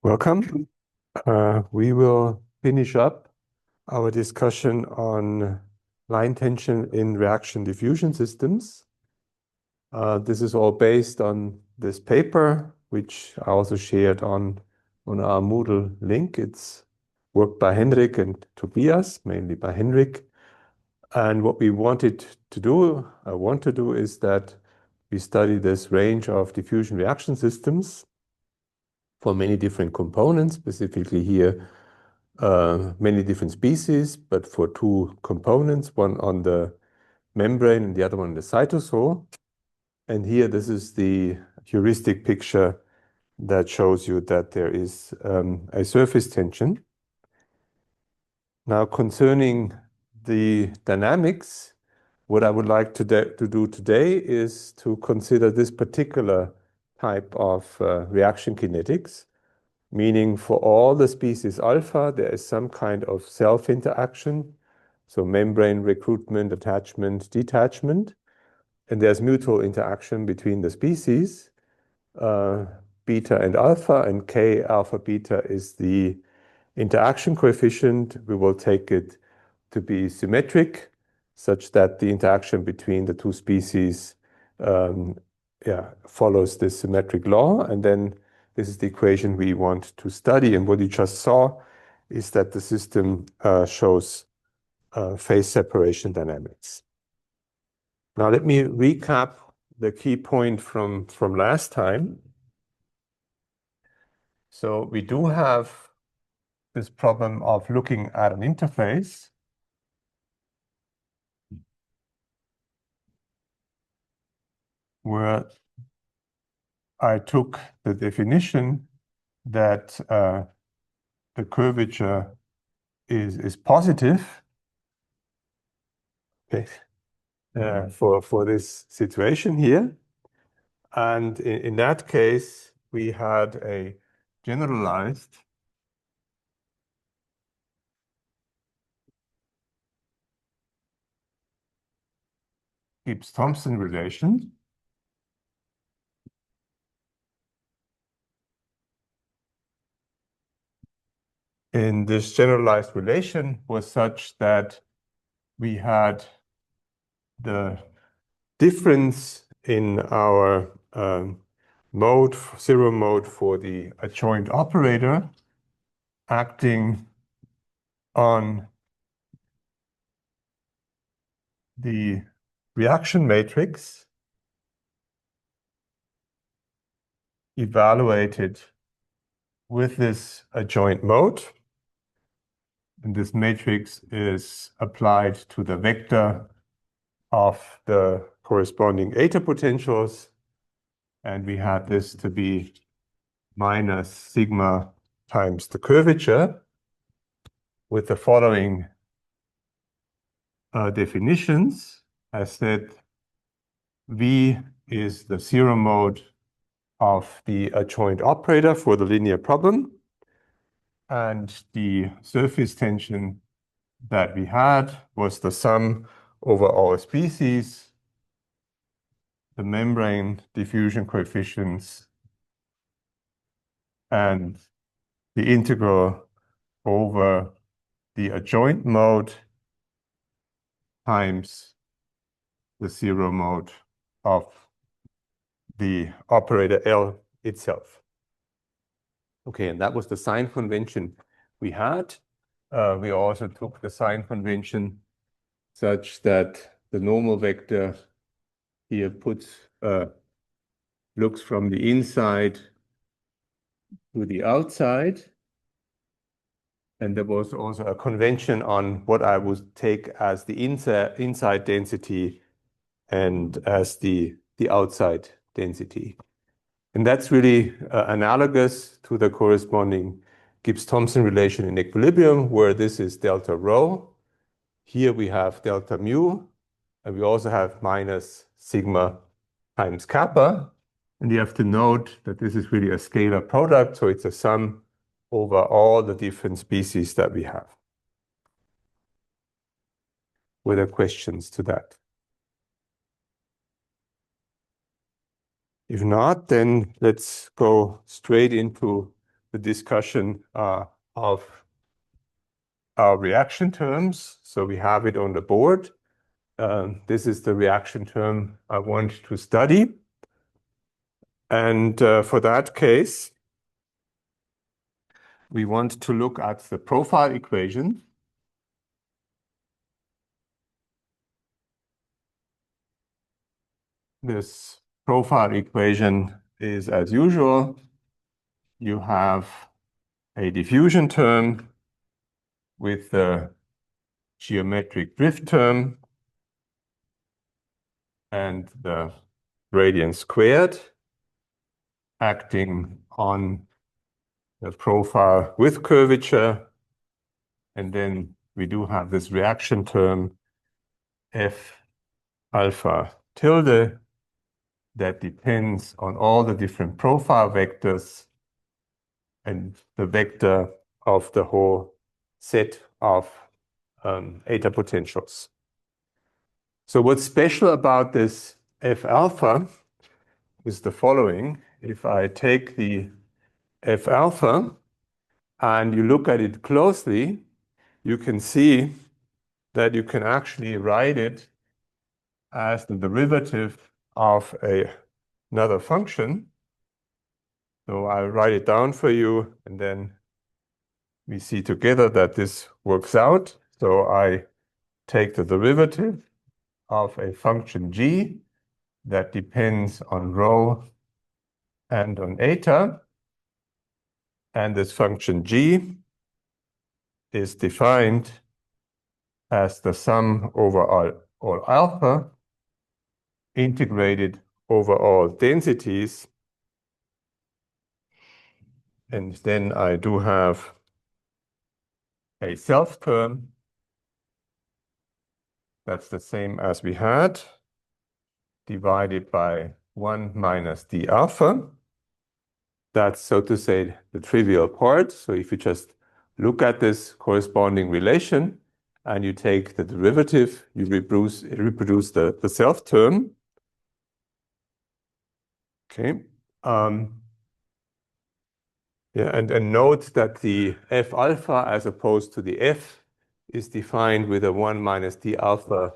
Welcome. We will finish up our discussion on line tension in reaction diffusion systems. This is all based on this paper, which I also shared on our Moodle link. It's work by Henrik and Tobias, mainly by Henrik. And what we wanted to do, I want to do, is that we study this range of diffusion reaction systems for many different components, specifically here, many different species, but for two components, one on the membrane and the other one in the cytosol. And here, this is the heuristic picture that shows you that there is a surface tension. Now, concerning the dynamics, what I would like to do today is to consider this particular type of reaction kinetics, meaning for all the species alpha, there is some kind of self-interaction, so membrane recruitment, attachment, detachment, and there's mutual interaction between the species, beta and alpha, and K alpha beta is the interaction coefficient. We will take it to be symmetric, such that the interaction between the two species follows this symmetric law, and then this is the equation we want to study. And what you just saw is that the system shows phase separation dynamics. Now let me recap the key point from last time. So we do have this problem of looking at an interface. Where I took the definition that the curvature is positive, okay, for this situation here. And in that case, we had a generalized Gibbs-Thompson relation. And this generalized relation was such that we had the difference in our mode, zero mode for the adjoint operator acting on the reaction matrix evaluated with this adjoint mode. And this matrix is applied to the vector of the corresponding eta potentials. And we had this to be minus sigma times the curvature with the following definitions. I said V is the zero mode of the adjoint operator for the linear problem. And the surface tension that we had was the sum over all species, the membrane diffusion coefficients, and the integral over the adjoint mode times the zero mode of the operator L itself. Okay, and that was the sign convention we had. We also took the sign convention such that the normal vector here looks from the inside to the outside. And there was also a convention on what I would take as the inside density and as the outside density. And that's really analogous to the corresponding Gibbs-Thompson relation in equilibrium, where this is delta rho. Here we have delta mu, and we also have minus sigma times kappa. And you have to note that this is really a scalar product, so it's a sum over all the different species that we have. Were there questions to that? If not, then let's go straight into the discussion of our reaction terms. So we have it on the board. This is the reaction term I want to study. And for that case, we want to look at the profile equation. This profile equation is, as usual, you have a diffusion term with the geometric drift term and the gradient squared acting on the profile with curvature. And then we do have this reaction term F alpha tilde that depends on all the different profile vectors and the vector of the whole set of eta potentials. So what's special about this F alpha is the following. If I take the F alpha and you look at it closely, you can see that you can actually write it as the derivative of another function. So I'll write it down for you, and then we see together that this works out. So I take the derivative of a function g that depends on rho and on eta. And this function g is defined as the sum over all alpha integrated over all densities. And then I do have a self term that's the same as we had, divided by 1 minus d alpha. That's, so to say, the trivial part. So if you just look at this corresponding relation and you take the derivative, you reproduce the self term. Okay. Yeah, and note that the F alpha as opposed to the F is defined with a 1 minus d alpha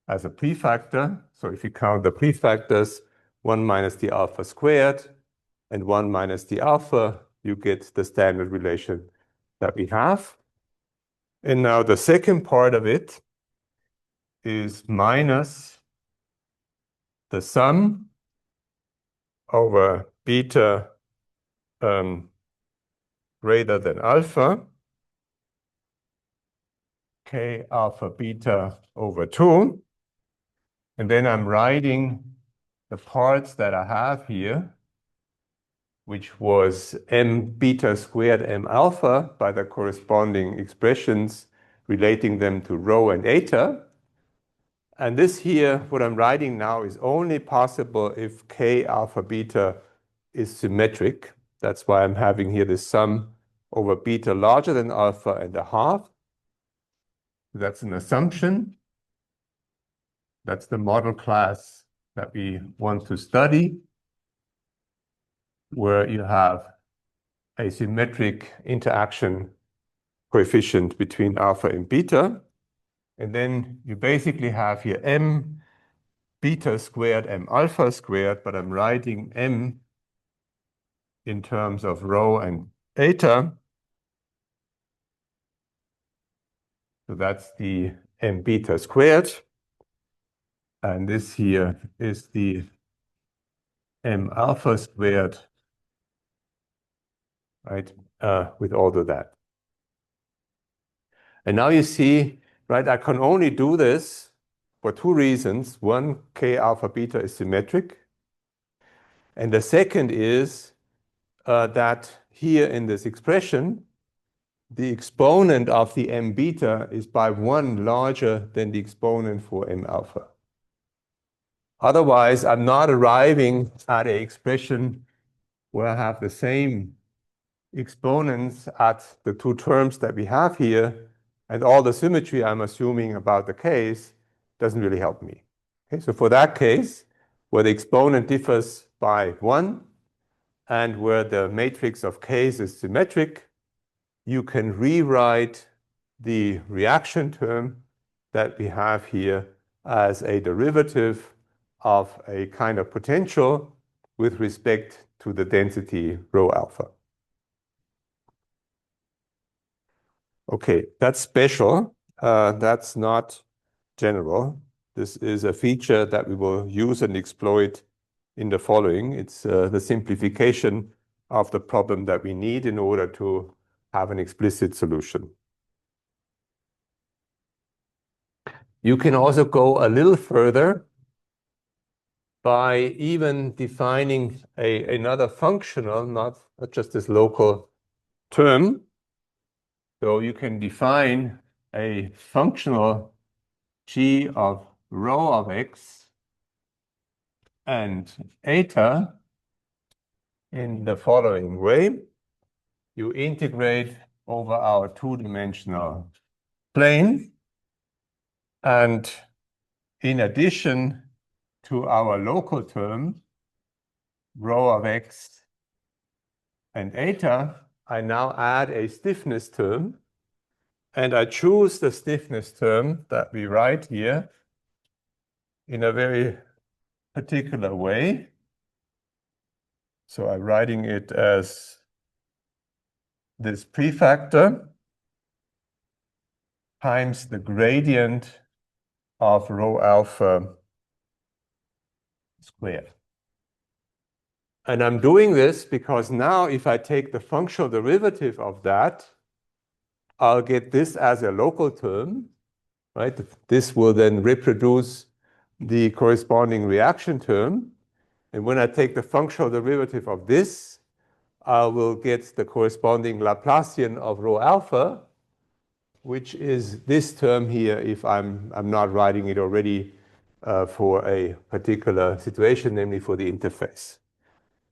as a prefactor. So if you count the prefactors, 1 minus d alpha squared and 1 minus d alpha, you get the standard relation that we have. And now the second part of it is minus the sum over beta greater than alpha, k alpha beta over 2. And then I'm writing the parts that I have here, which was m beta squared m alpha by the corresponding expressions relating them to rho and eta. And this here, what I'm writing now, is only possible if k alpha beta is symmetric. That's why I'm having here this sum over beta larger than alpha and a half. That's an assumption. That's the model class that we want to study, where you have a symmetric interaction coefficient between alpha and beta. And then you basically have here m beta squared m alpha squared, but I'm writing m in terms of rho and eta. So that's the m beta squared. And this here is the m alpha squared, right, with all of that. And now you see, right, I can only do this for two reasons. One, k alpha beta is symmetric. And the second is that here in this expression, the exponent of the m beta is by 1 larger than the exponent for m alpha. Otherwise, I'm not arriving at an expression where I have the same exponents at the two terms that we have here, and all the symmetry I'm assuming about the case doesn't really help me. Okay, so for that case, where the exponent differs by 1 and where the matrix of K's is symmetric, you can rewrite the reaction term that we have here as a derivative of a kind of potential with respect to the density rho alpha. Okay, that's special. That's not general. This is a feature that we will use and exploit in the following. It's the simplification of the problem that we need in order to have an explicit solution. You can also go a little further by even defining another functional, not just this local term. So you can define a functional g of rho of x and eta in the following way. You integrate over our two-dimensional plane, and in addition to our local term, rho of x and eta, I now add a stiffness term, and I choose the stiffness term that we write here in a very particular way. So I'm writing it as this prefactor times the gradient of rho alpha squared. And I'm doing this because now if I take the functional derivative of that, I'll get this as a local term, right? This will then reproduce the corresponding reaction term. And when I take the functional derivative of this, I will get the corresponding Laplacian of rho alpha, which is this term here if I'm not writing it already for a particular situation, namely for the interface.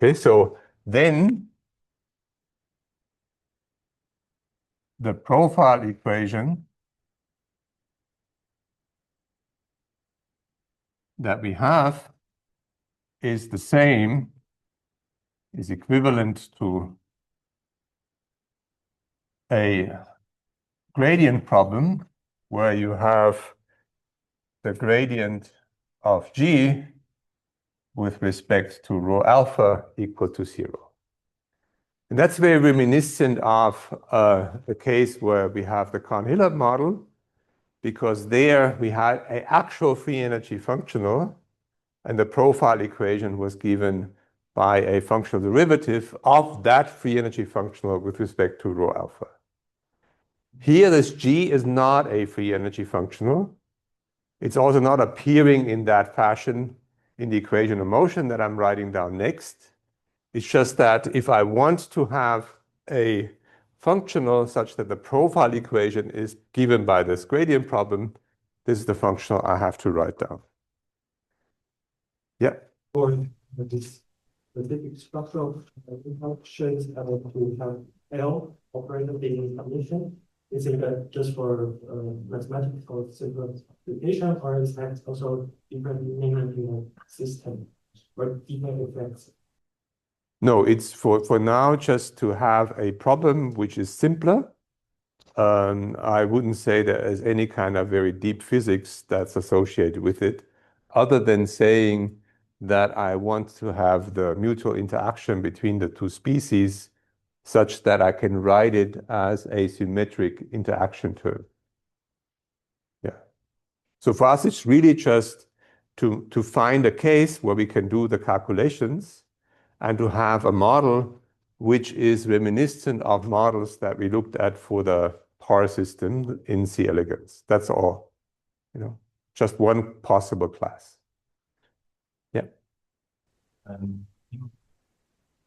Okay, so then the profile equation that we have is the same, is equivalent to a gradient problem where you have the gradient of g with respect to rho alpha equal to 0. And that's very reminiscent of the case where we have the Cahn-Hillard model, because there we had an actual free energy functional, and the profile equation was given by a functional derivative of that free energy functional with respect to rho alpha. Here, this g is not a free energy functional. It's also not appearing in that fashion in the equation of motion that I'm writing down next. It's just that if I want to have a functional such that the profile equation is given by this gradient problem, this is the functional I have to write down. Yeah. For this specific structural functions, to have L operator being condition, is it just for mathematical simplification, or is that also different meaning system or different effects? No, it's for now just to have a problem which is simpler. I wouldn't say there is any kind of very deep physics that's associated with it, other than saying that I want to have the mutual interaction between the two species such that I can write it as a symmetric interaction term. Yeah. So for us, it's really just to find a case where we can do the calculations and to have a model which is reminiscent of models that we looked at for the power system in C. elegans. That's all, just one possible class. Yeah.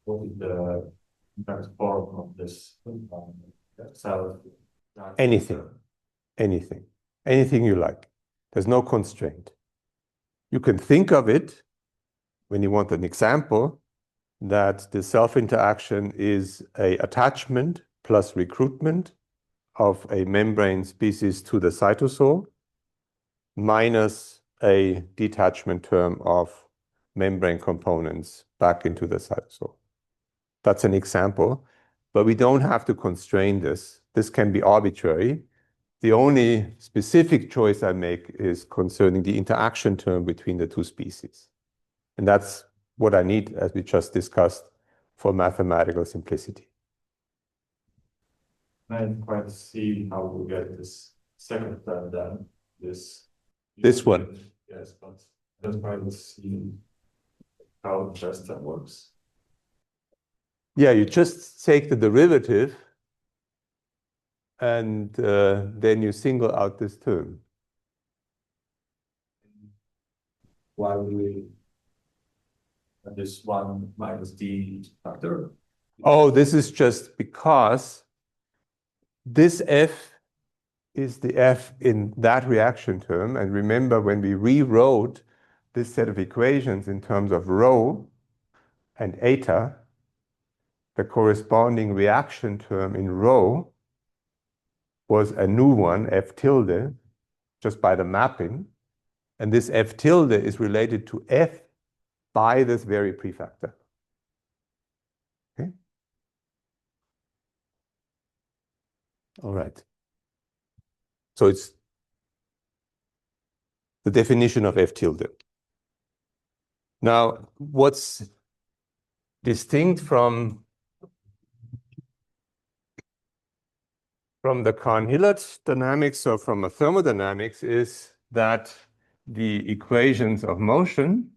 What is the form of this cell? Anything you like. There's no constraint. You can think of it, when you want an example, that the self-interaction is an attachment plus recruitment of a membrane species to the cytosol minus a detachment term of membrane components back into the cytosol. That's an example. But we don't have to constrain this. This can be arbitrary. The only specific choice I make is concerning the interaction term between the two species. And that's what I need, as we just discussed, for mathematical simplicity. I didn't quite see how we get this second term then. This one. Yes, but I don't quite see how the first term works. Yeah, you just take the derivative and then you single out this term. Why would we have this 1 minus d factor? Oh, this is just because this f is the f in that reaction term. And remember, when we rewrote this set of equations in terms of rho and eta, the corresponding reaction term in rho was a new one, f tilde, just by the mapping. And this f tilde is related to f by this very prefactor. Okay? All right. So it's the definition of f tilde. Now, what's distinct from the Cahn-Hilert dynamics or from a thermodynamics is that the equations of motion,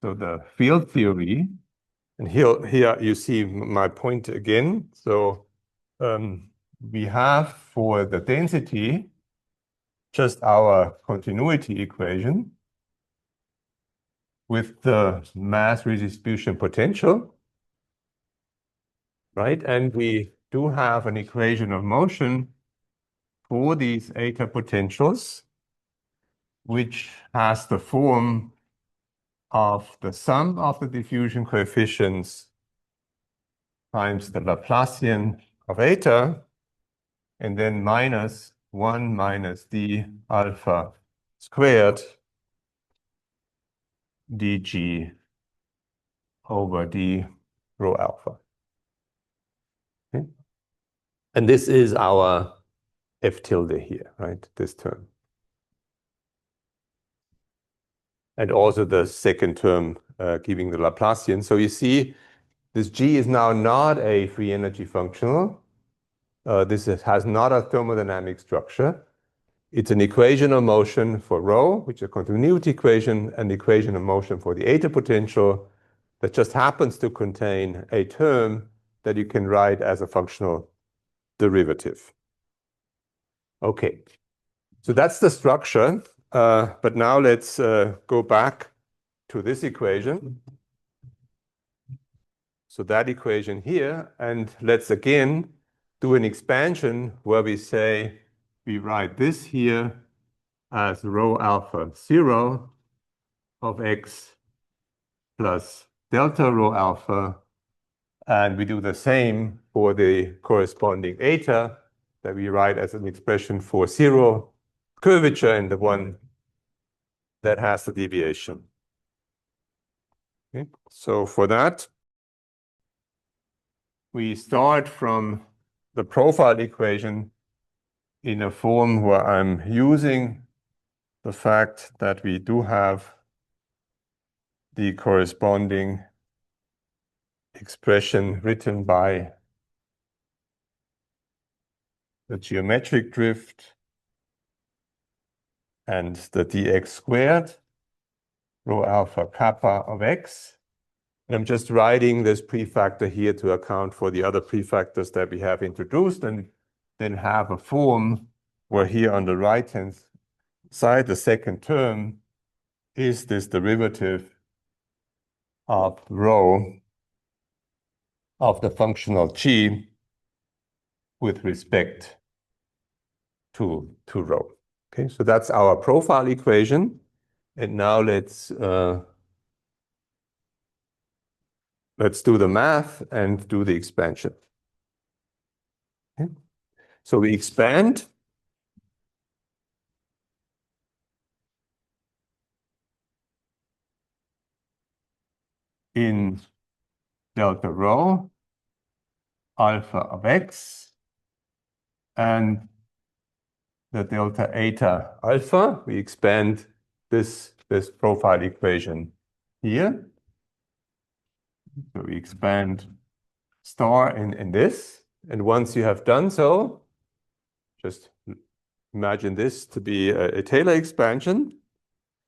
so the field theory, and here you see my point again. So we have for the density just our continuity equation with the mass redistribution potential, right? And we do have an equation of motion for these eta potentials, which has the form of the sum of the diffusion coefficients times the Laplacian of eta, and then minus 1 minus d alpha squared dg over d rho alpha. Okay? And this is our f tilde here, right? This term. And also the second term giving the Laplacian. So you see, this g is now not a free energy functional. This has not a thermodynamic structure. It's an equation of motion for rho, which is a continuity equation, and the equation of motion for the eta potential that just happens to contain a term that you can write as a functional derivative. Okay, so that's the structure. But now let's go back to this equation. So that equation here, and let's again do an expansion where we say we write this here as rho alpha 0 of x plus delta rho alpha. And we do the same for the corresponding eta that we write as an expression for 0 curvature and the one that has the deviation. Okay. So for that, we start from the profile equation in a form where I'm using the fact that we do have the corresponding expression written by the geometric drift and the dx squared rho alpha kappa of x. And I'm just writing this prefactor here to account for the other prefactors that we have introduced, and then have a form where here on the right-hand side, the second term is this derivative of rho of the functional g with respect to rho. Okay, so that's our profile equation. And now let's do the math and do the expansion. Okay. So we expand. in delta rho alpha of x and the delta eta alpha. We expand this profile equation here. So we expand star in this. And once you have done so, just imagine this to be a Taylor expansion.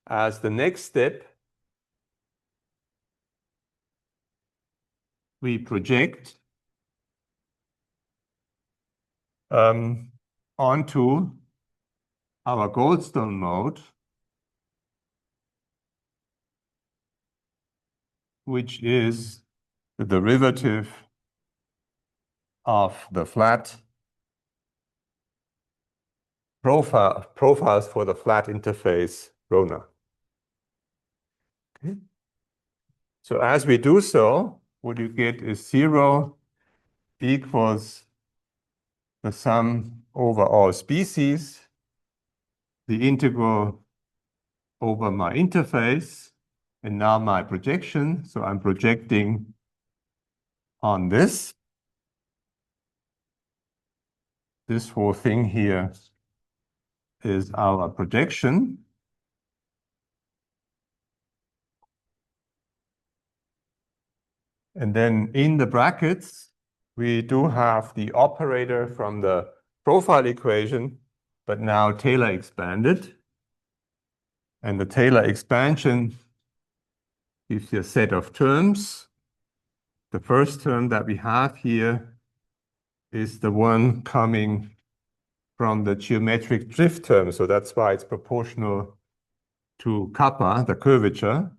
As the next step, we project onto our Goldstone mode, which is the derivative of the flat profiles for the flat interface Rona. Okay. So as we do so, what you get is 0 equals the sum over all species, the integral over my interface, and now my projection. So I'm projecting on this. This whole thing here is our projection. And then in the brackets, we do have the operator from the profile equation, but now Taylor expanded. And the Taylor expansion gives you a set of terms. The first term that we have here is the one coming from the geometric drift term. So that's why it's proportional to kappa, the curvature.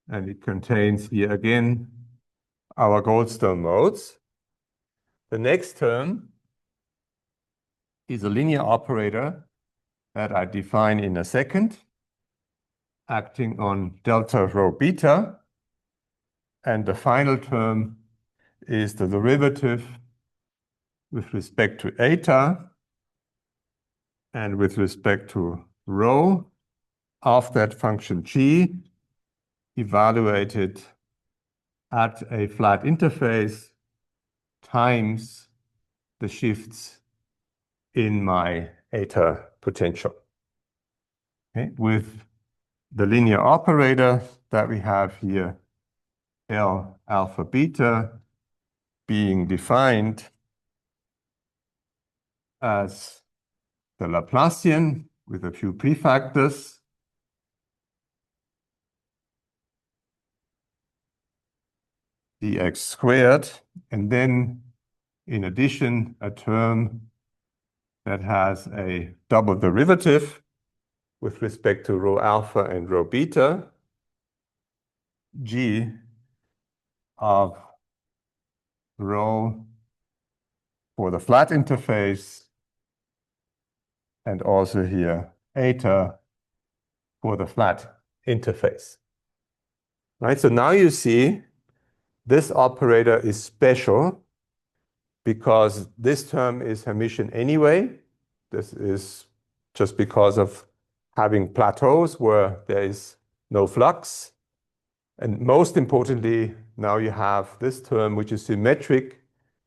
And it contains here again our Goldstone modes. The next term is a linear operator that I define in a second, acting on delta rho beta. And the final term is the derivative with respect to eta and with respect to rho of that function g evaluated at a flat interface times the shifts in my eta potential. Okay. With the linear operator that we have here, L alpha beta, being defined as the Laplacian with a few prefactors, dx squared, and then in addition a term that has a double derivative with respect to rho alpha and rho beta, g of rho for the flat interface, and also here eta for the flat interface. Right, so now you see this operator is special because this term is Hermitian anyway. This is just because of having plateaus where there is no flux. And most importantly, now you have this term which is symmetric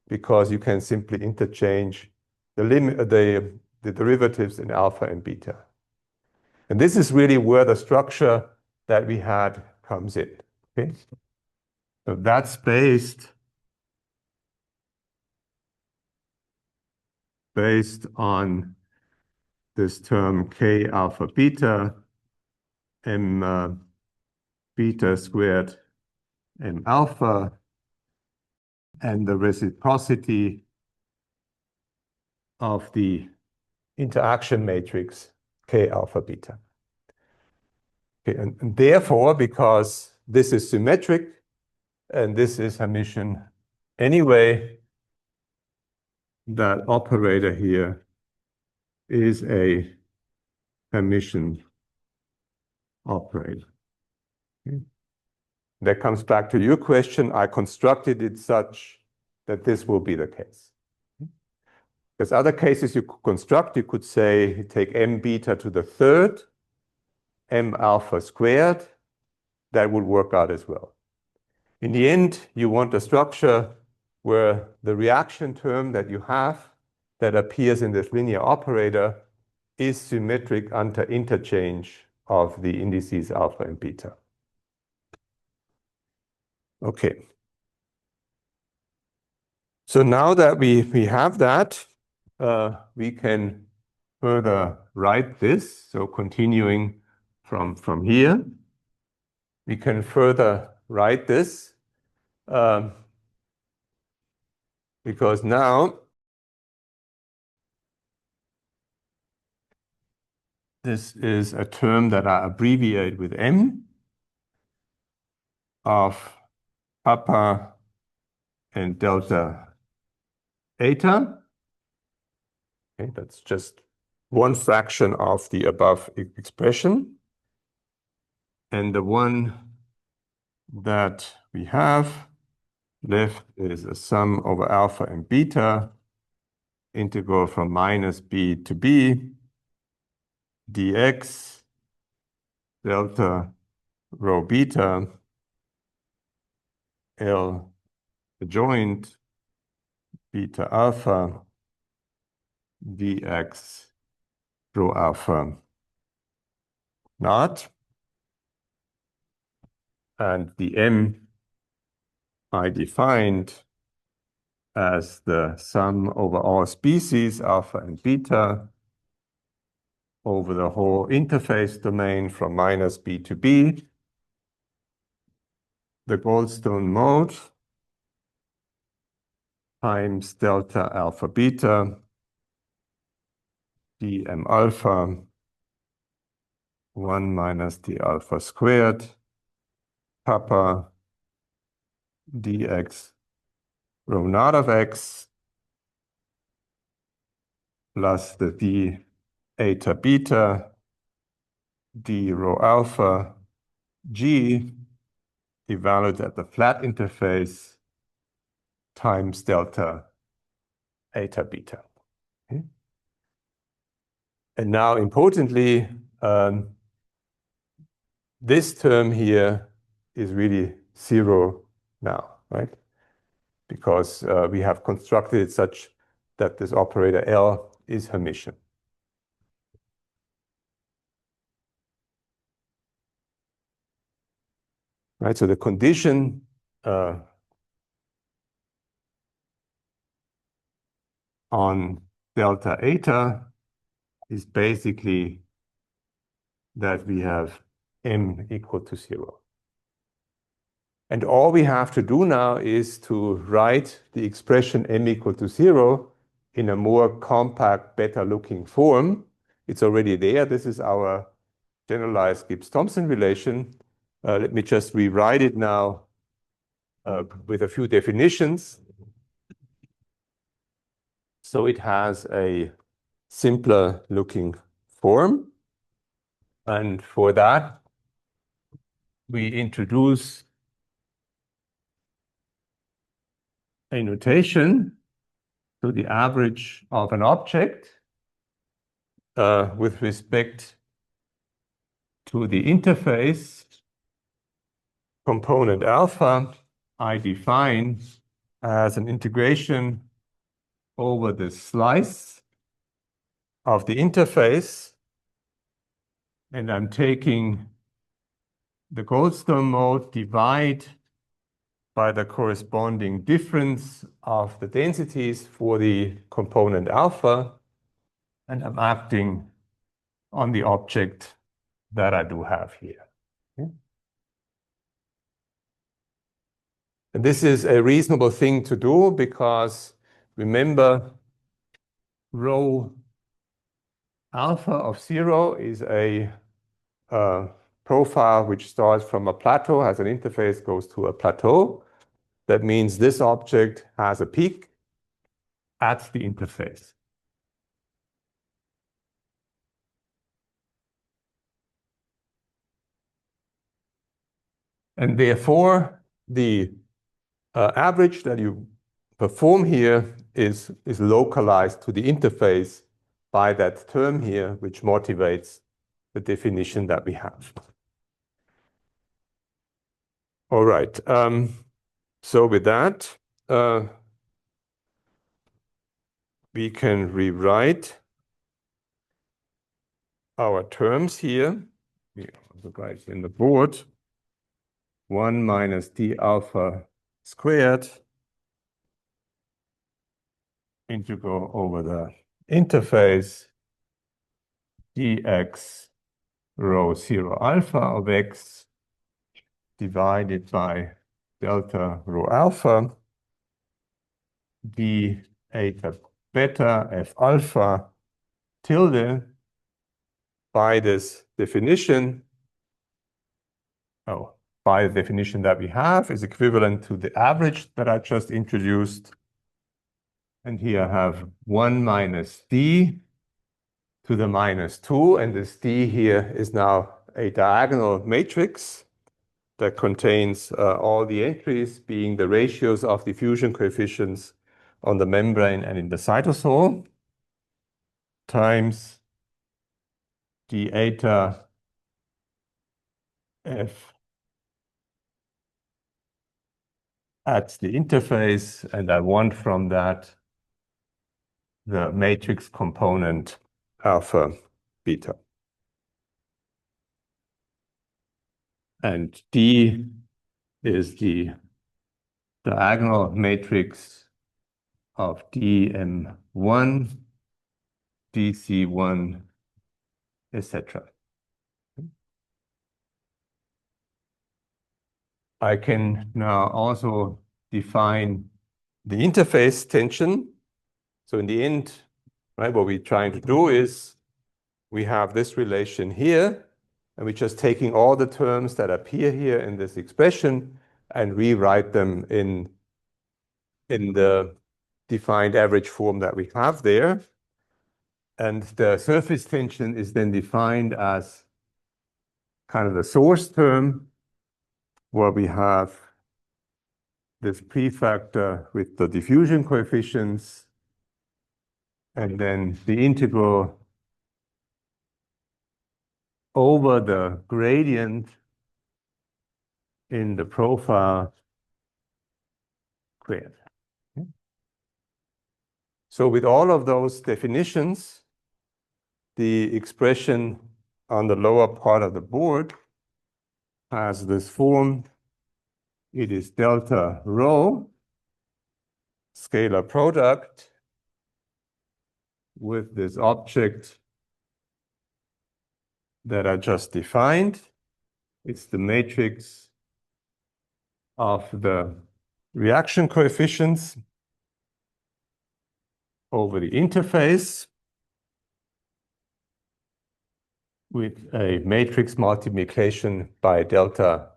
because you can simply interchange the derivatives in alpha and beta. And this is really where the structure that we had comes in. Okay? So that's based on this term k alpha beta m beta squared m alpha and the reciprocity of the interaction matrix k alpha beta. Okay, and therefore, because this is symmetric and this is Hermitian anyway, that operator here is a Hermitian operator. Okay. That comes back to your question. I constructed it such that this will be the case. There's other cases you could construct. You could say, take m beta to the third, m alpha squared. That would work out as well. In the end, you want a structure where the reaction term that you have that appears in this linear operator is symmetric under interchange of the indices alpha and beta. Okay. So now that we have that, we can further write this. So continuing from here, we can further write this because now this is a term that I abbreviate with M of kappa and delta eta. Okay, that's just one fraction of the above expression. And the one that we have left is a sum over alpha and beta, integral from minus b to b, dx delta rho beta L adjoint beta alpha dx rho alpha naught. And the M I defined as the sum over all species alpha and beta over the whole interface domain from minus b to b. The Goldstone mode times delta alpha beta dm alpha 1 minus d alpha squared kappa dx rho naught of x plus the d eta beta d rho alpha g evaluated at the flat interface times delta eta beta. Okay. And now importantly, this term here is really zero now, right? Because we have constructed it such that this operator L is Hermitian. Right, so the condition on delta eta is basically that we have M equal to 0. And all we have to do now is to write the expression M equal to 0 in a more compact, better looking form. It's already there. This is our generalized Gibbs-Thompson relation. Let me just rewrite it now with a few definitions. So it has a simpler looking form. And for that, we introduce a notation to the average of an object with respect to the interface component alpha. I define as an integration over the slice of the interface, and I'm taking the Goldstone mode divide by the corresponding difference of the densities for the component alpha, and I'm acting on the object that I do have here. Okay. And this is a reasonable thing to do because remember, rho alpha of 0 is a profile which starts from a plateau, has an interface, goes to a plateau. That means this object has a peak at the interface. And therefore, the average that you perform here is localized to the interface by that term here, which motivates the definition that we have. All right. So with that, we can rewrite our terms here. We also write in the board 1 minus d alpha squared integral over the interface dx rho 0 alpha of x divided by delta rho alpha d eta beta f alpha tilde by this definition. By the definition that we have is equivalent to the average that I just introduced. And here I have 1 minus d to the minus 2, and this d here is now a diagonal matrix that contains all the entries being the ratios of diffusion coefficients on the membrane and in the cytosol times d eta f at the interface, and I want from that the matrix component alpha beta. And D is the diagonal matrix of dm1, dc1, etc. I can now also define the interface tension. So in the end, right, what we're trying to do is we have this relation here, and we're just taking all the terms that appear here in this expression and rewrite them in the defined average form that we have there. And the surface tension is then defined as kind of the source term, where we have this prefactor with the diffusion coefficients, and then the integral over the gradient in the profile squared. Okay. So with all of those definitions, the expression on the lower part of the board has this form. It is delta rho, scalar product, with this object that I just defined. It's the matrix of the reaction coefficients over the interface with a matrix multiplication by delta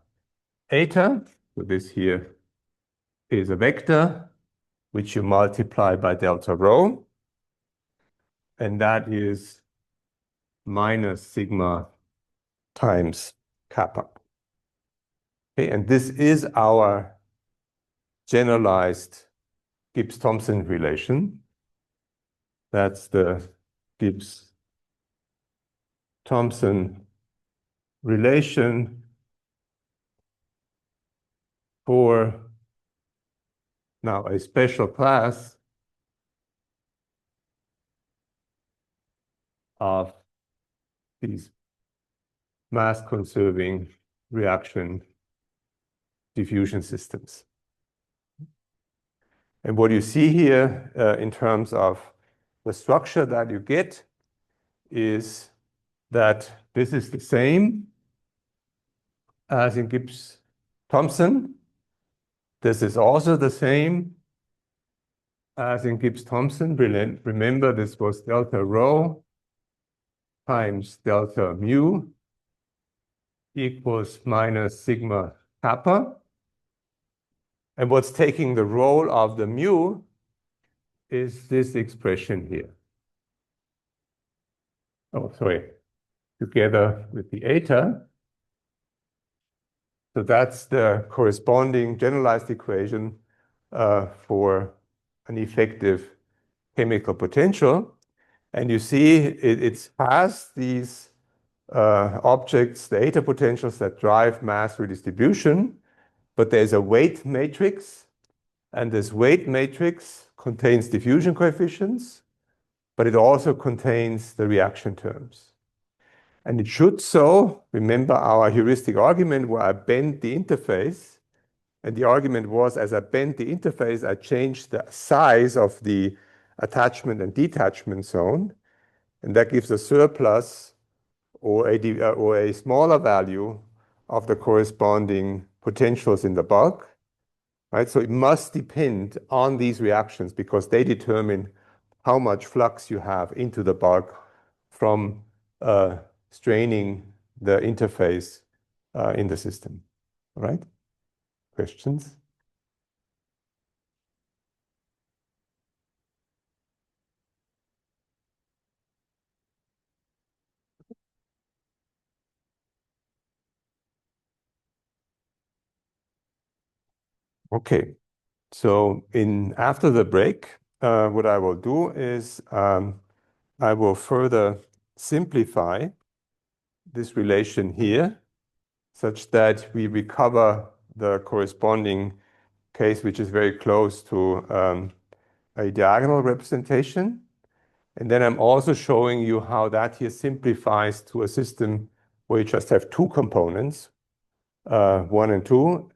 eta. So this here is a vector which you multiply by delta rho, and that is minus sigma times kappa. Okay, and this is our generalized Gibbs-Thompson relation. That's the Gibbs-Thompson relation for now a special class of these mass-conserving reaction diffusion systems. And what you see here in terms of the structure that you get is that this is the same as in Gibbs-Thompson. This is also the same as in Gibbs-Thompson. Remember, this was delta rho times delta mu equals minus sigma kappa. And what's taking the role of the mu is this expression here. Oh, sorry, together with the eta. So that's the corresponding generalized equation for an effective chemical potential. And you see it has these objects, the eta potentials that drive mass redistribution. but there's a weight matrix, and this weight matrix contains diffusion coefficients, but it also contains the reaction terms. And it should so, remember our heuristic argument where I bend the interface, and the argument was as I bend the interface, I change the size of the attachment and detachment zone, and that gives a surplus or a smaller value of the corresponding potentials in the bulk, right? So it must depend on these reactions because they determine how much flux you have into the bulk from straining the interface in the system. All right? Questions? Okay. So after the break, what I will do is I will further simplify this relation here such that we recover the corresponding case, which is very close to a diagonal representation. And then I'm also showing you how that here simplifies to a system where you just have two components, 1 and 2.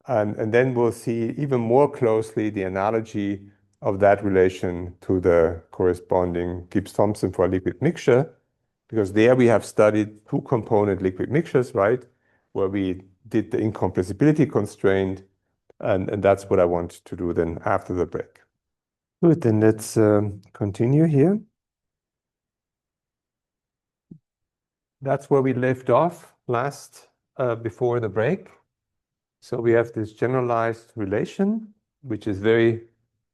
And then we'll see even more closely the analogy of that relation to the corresponding Gibbs-Thompson for a liquid mixture, because there we have studied two-component liquid mixtures, right, where we did the incompressibility constraint, and that's what I want to do then after the break. Good, then let's continue here. That's where we left off before the break. So we have this generalized relation, which is very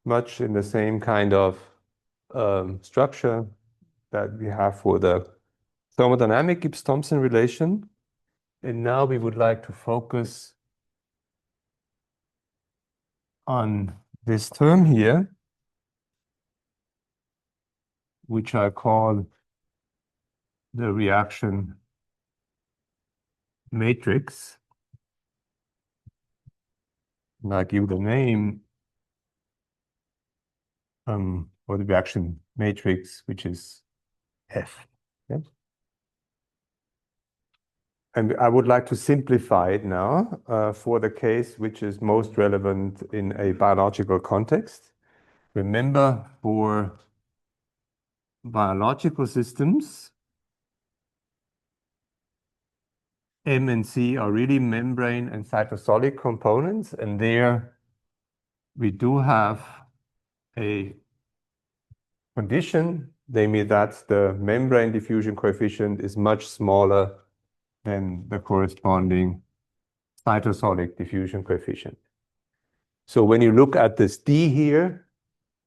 much in the same kind of structure that we have for the thermodynamic Gibbs-Thompson relation. And now we would like to focus on this term here, which I call the reaction matrix. And I give the name or the reaction matrix, which is F. Okay? And I would like to simplify it now for the case which is most relevant in a biological context. Remember, for biological systems, M and C are really membrane and cytosolic components, and there we do have a condition, namely that the membrane diffusion coefficient is much smaller than the corresponding cytosolic diffusion coefficient. So when you look at this D here,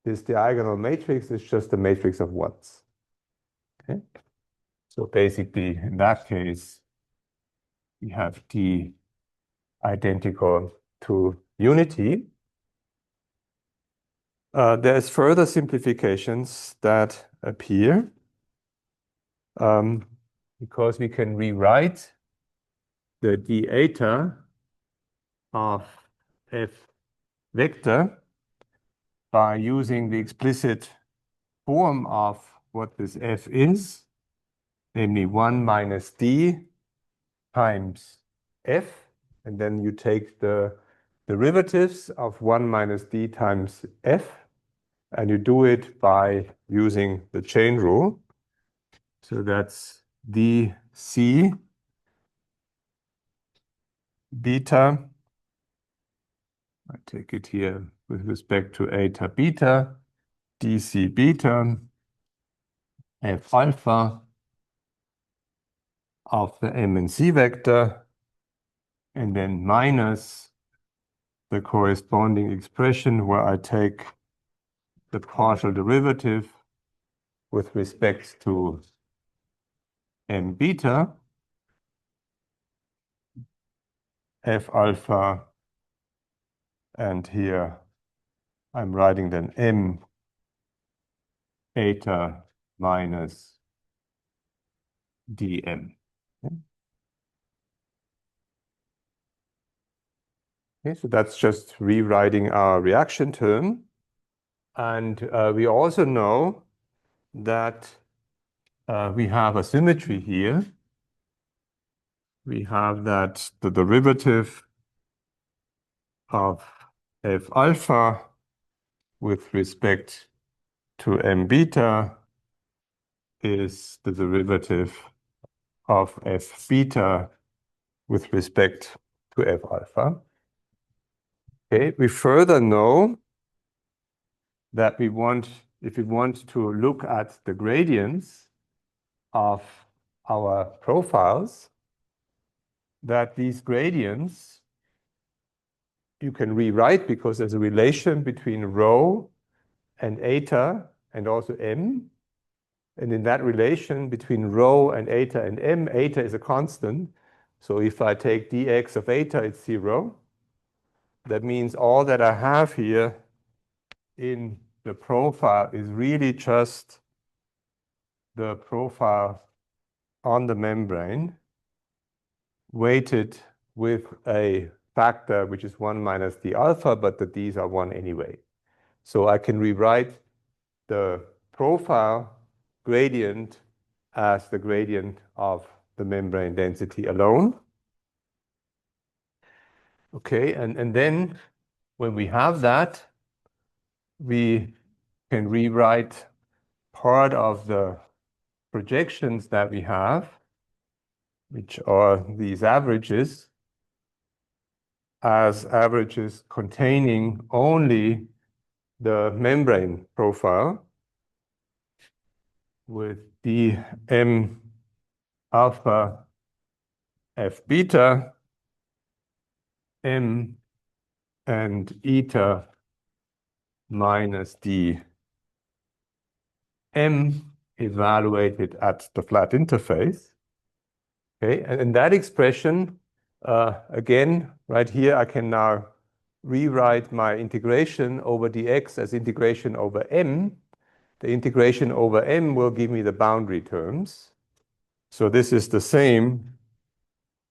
this diagonal matrix is just a matrix of ones. Okay? So basically, in that case, we have D identical to unity. There's further simplifications that appear because we can rewrite the d eta of F vector by using the explicit form of what this F is, namely 1 minus D times F, and then you take the derivatives of 1 minus D times F, and you do it by using the chain rule. So that's dC beta. I take it here with respect to eta beta, dC beta, F alpha of the M and C vector, and then minus the corresponding expression where I take the partial derivative with respect to M beta, F alpha, and here I'm writing then M eta minus dm. Okay. Okay, so that's just rewriting our reaction term. And we also know that we have a symmetry here. We have that the derivative of f alpha with respect to m beta is the derivative of f beta with respect to f alpha. Okay, we further know that if we want to look at the gradients of our profiles, that these gradients you can rewrite because there's a relation between rho and eta and also m. And in that relation between rho and eta is a constant. So if I take dx of eta, it's 0. That means all that I have here in the profile is really just the profile on the membrane weighted with a factor which is 1 minus d alpha, but the d's are 1 anyway. So I can rewrite the profile gradient as the gradient of the membrane density alone. Okay, and then when we have that, we can rewrite part of the projections that we have, which are these averages, as averages containing only the membrane profile with dm alpha f beta m and eta minus d m evaluated at the flat interface. Okay, and in that expression, again, right here, I can now rewrite my integration over dx as integration over m. The integration over m will give me the boundary terms. So this is the same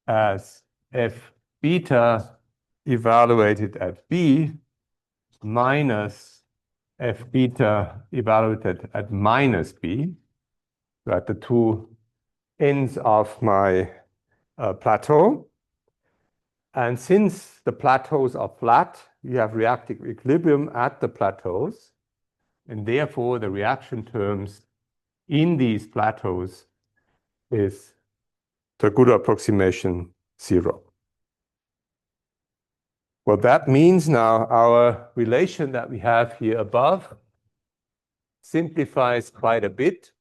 as f beta evaluated at b minus f beta evaluated at minus b, at the two ends of my plateau. And since the plateaus are flat, you have reactive equilibrium at the plateaus, and therefore the reaction terms in these plateaus is, to a good approximation, 0. What that means now, our relation that we have here above simplifies quite a bit.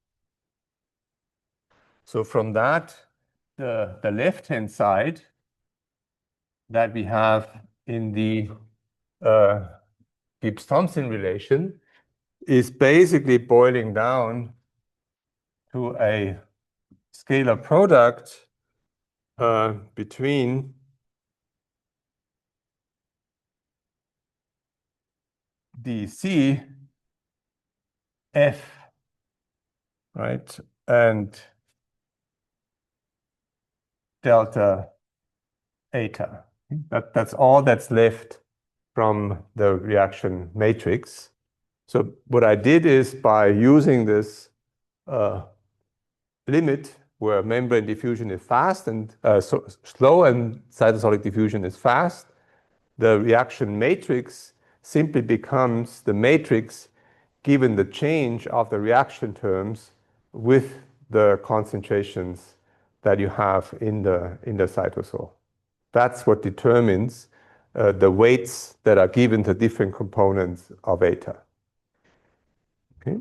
So from that, the left-hand side that we have in the Gibbs-Thompson relation is basically boiling down to a scalar product between dc f, right, and delta eta. That's all that's left from the reaction matrix. So what I did is, by using this limit where membrane diffusion is fast and slow and cytosolic diffusion is fast, the reaction matrix simply becomes the matrix given the change of the reaction terms with the concentrations that you have in the cytosol. That's what determines the weights that are given to different components of eta. Okay.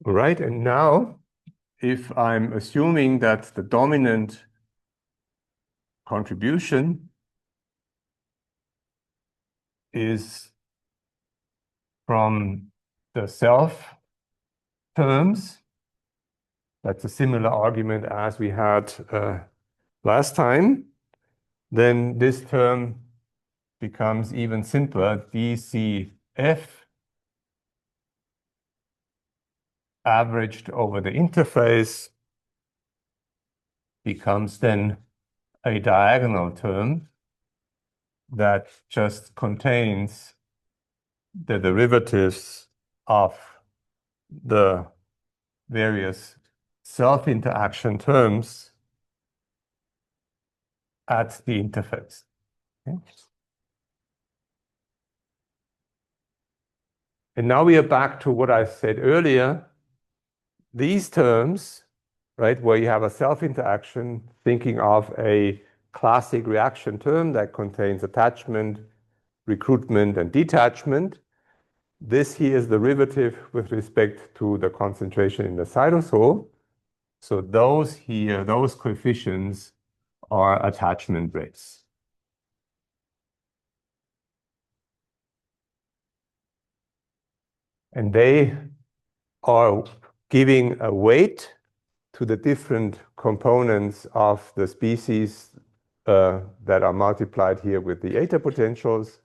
All right, and now if I'm assuming that the dominant contribution is from the self terms, that's a similar argument as we had last time, then this term becomes even simpler. dCF averaged over the interface becomes then a diagonal term that just contains the derivatives of the various self-interaction terms at the interface. Okay. And now we are back to what I said earlier. These terms, right, where you have a self-interaction, thinking of a classic reaction term that contains attachment, recruitment, and detachment. This here is the derivative with respect to the concentration in the cytosol. So those here, those coefficients are attachment rates. And they are giving a weight to the different components of the species that are multiplied here with the eta potentials.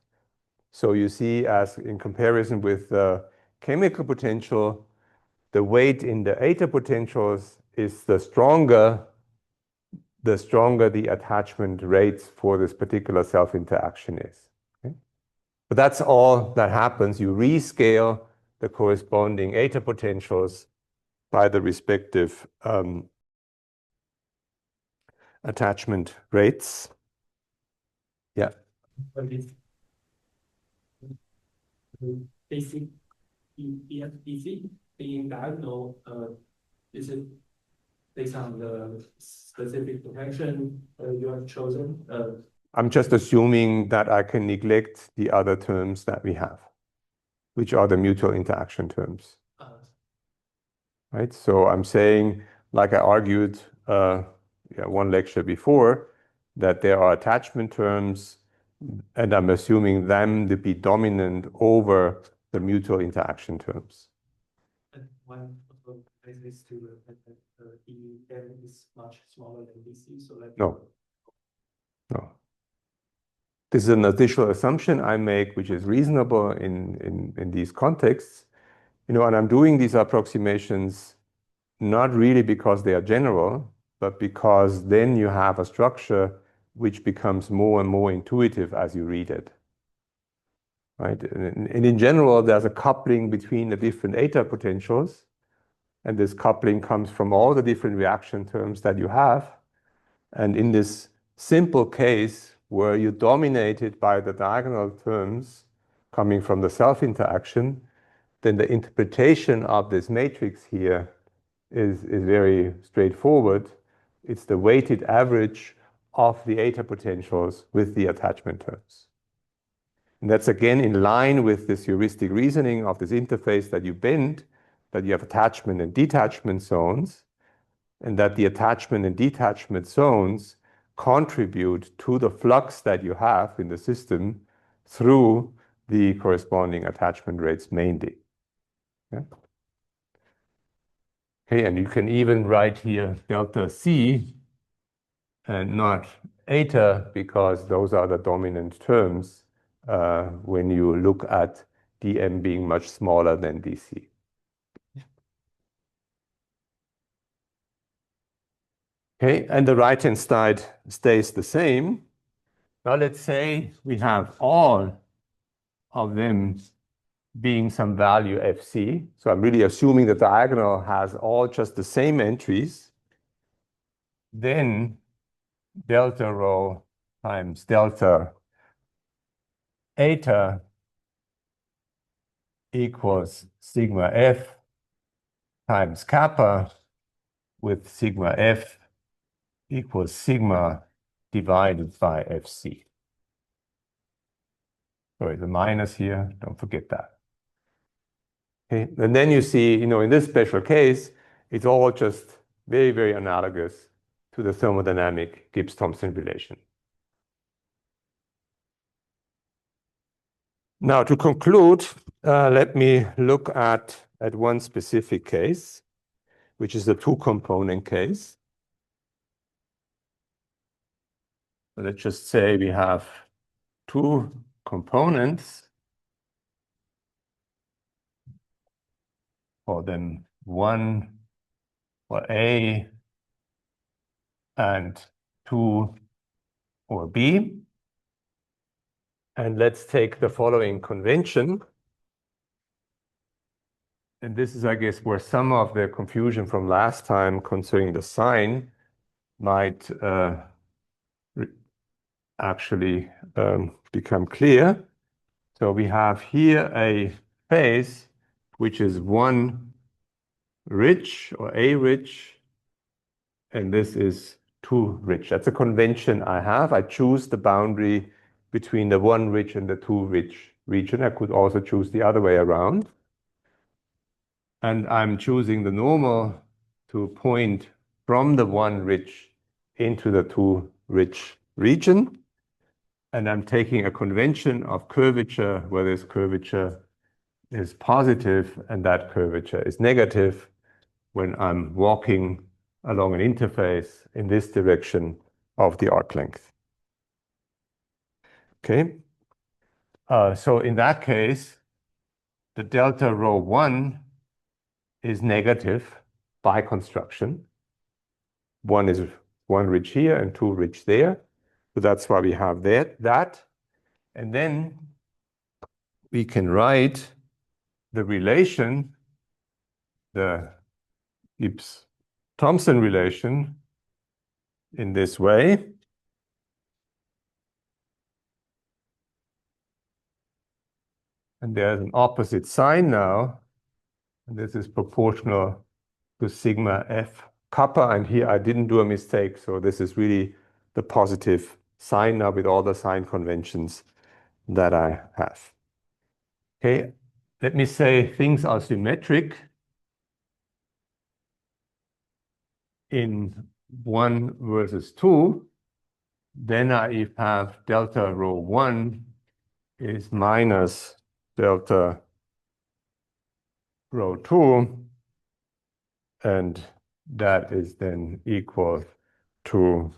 So you see, as in comparison with the chemical potential, the weight in the eta potentials is the stronger the attachment rates for this particular self-interaction is. Okay? But that's all that happens. You rescale the corresponding eta potentials by the respective attachment rates. Yeah. But it's basic EFDC being diagonal, is it based on the specific direction you have chosen? I'm just assuming that I can neglect the other terms that we have, which are the mutual interaction terms. Right? So I'm saying, like I argued one lecture before, that there are attachment terms, and I'm assuming them to be dominant over the mutual interaction terms. And one of the is to EM is much smaller than DC, so that No. This is an additional assumption I make, which is reasonable in these contexts. And I'm doing these approximations not really because they are general, but because then you have a structure which becomes more and more intuitive as you read it. Right? And in general, there's a coupling between the different eta potentials, and this coupling comes from all the different reaction terms that you have. And in this simple case, where you dominate it by the diagonal terms coming from the self-interaction, then the interpretation of this matrix here is very straightforward. It's the weighted average of the eta potentials with the attachment terms. And that's again in line with this heuristic reasoning of this interface that you bend, that you have attachment and detachment zones, and that the attachment and detachment zones contribute to the flux that you have in the system through the corresponding attachment rates mainly. Yeah? Okay, and you can even write here delta C and not eta, because those are the dominant terms when you look at dm being much smaller than dc. Okay, and the right-hand side stays the same. Now let's say we have all of them being some value fc. So I'm really assuming the diagonal has all just the same entries. Then delta rho times delta eta equals sigma f times kappa, with sigma f equals sigma divided by fc. Sorry, the minus here, don't forget that. Okay, and then you see, in this special case, it's all just very, very analogous to the thermodynamic Gibbs-Thomson relation. Now, to conclude, let me look at one specific case, which is the two-component case. let's just say we have two components, or then one for A and two for B. And let's take the following convention. And this is, I guess, where some of the confusion from last time concerning the sign might actually become clear. So we have here a phase which is one ridge or a ridge, and this is two ridge. That's a convention I have. I choose the boundary between the one ridge and the two ridge region. I could also choose the other way around. And I'm choosing the normal to point from the one ridge into the two ridge region. And I'm taking a convention of curvature where this curvature is positive and that curvature is negative when I'm walking along an interface in this direction of the arc length. Okay. So in that case, the delta rho 1 is negative by construction. One is one ridge here and two ridge there. So that's why we have that. And then we can write the relation, the Gibbs-Thompson relation, in this way. And there's an opposite sign now. And this is proportional to sigma f kappa. And here I didn't do a mistake. So this is really the positive sign now with all the sign conventions that I have. Okay, let me say things are symmetric in 1 versus 2. Then I have delta rho 1 is minus delta rho 2. And that is then equal to,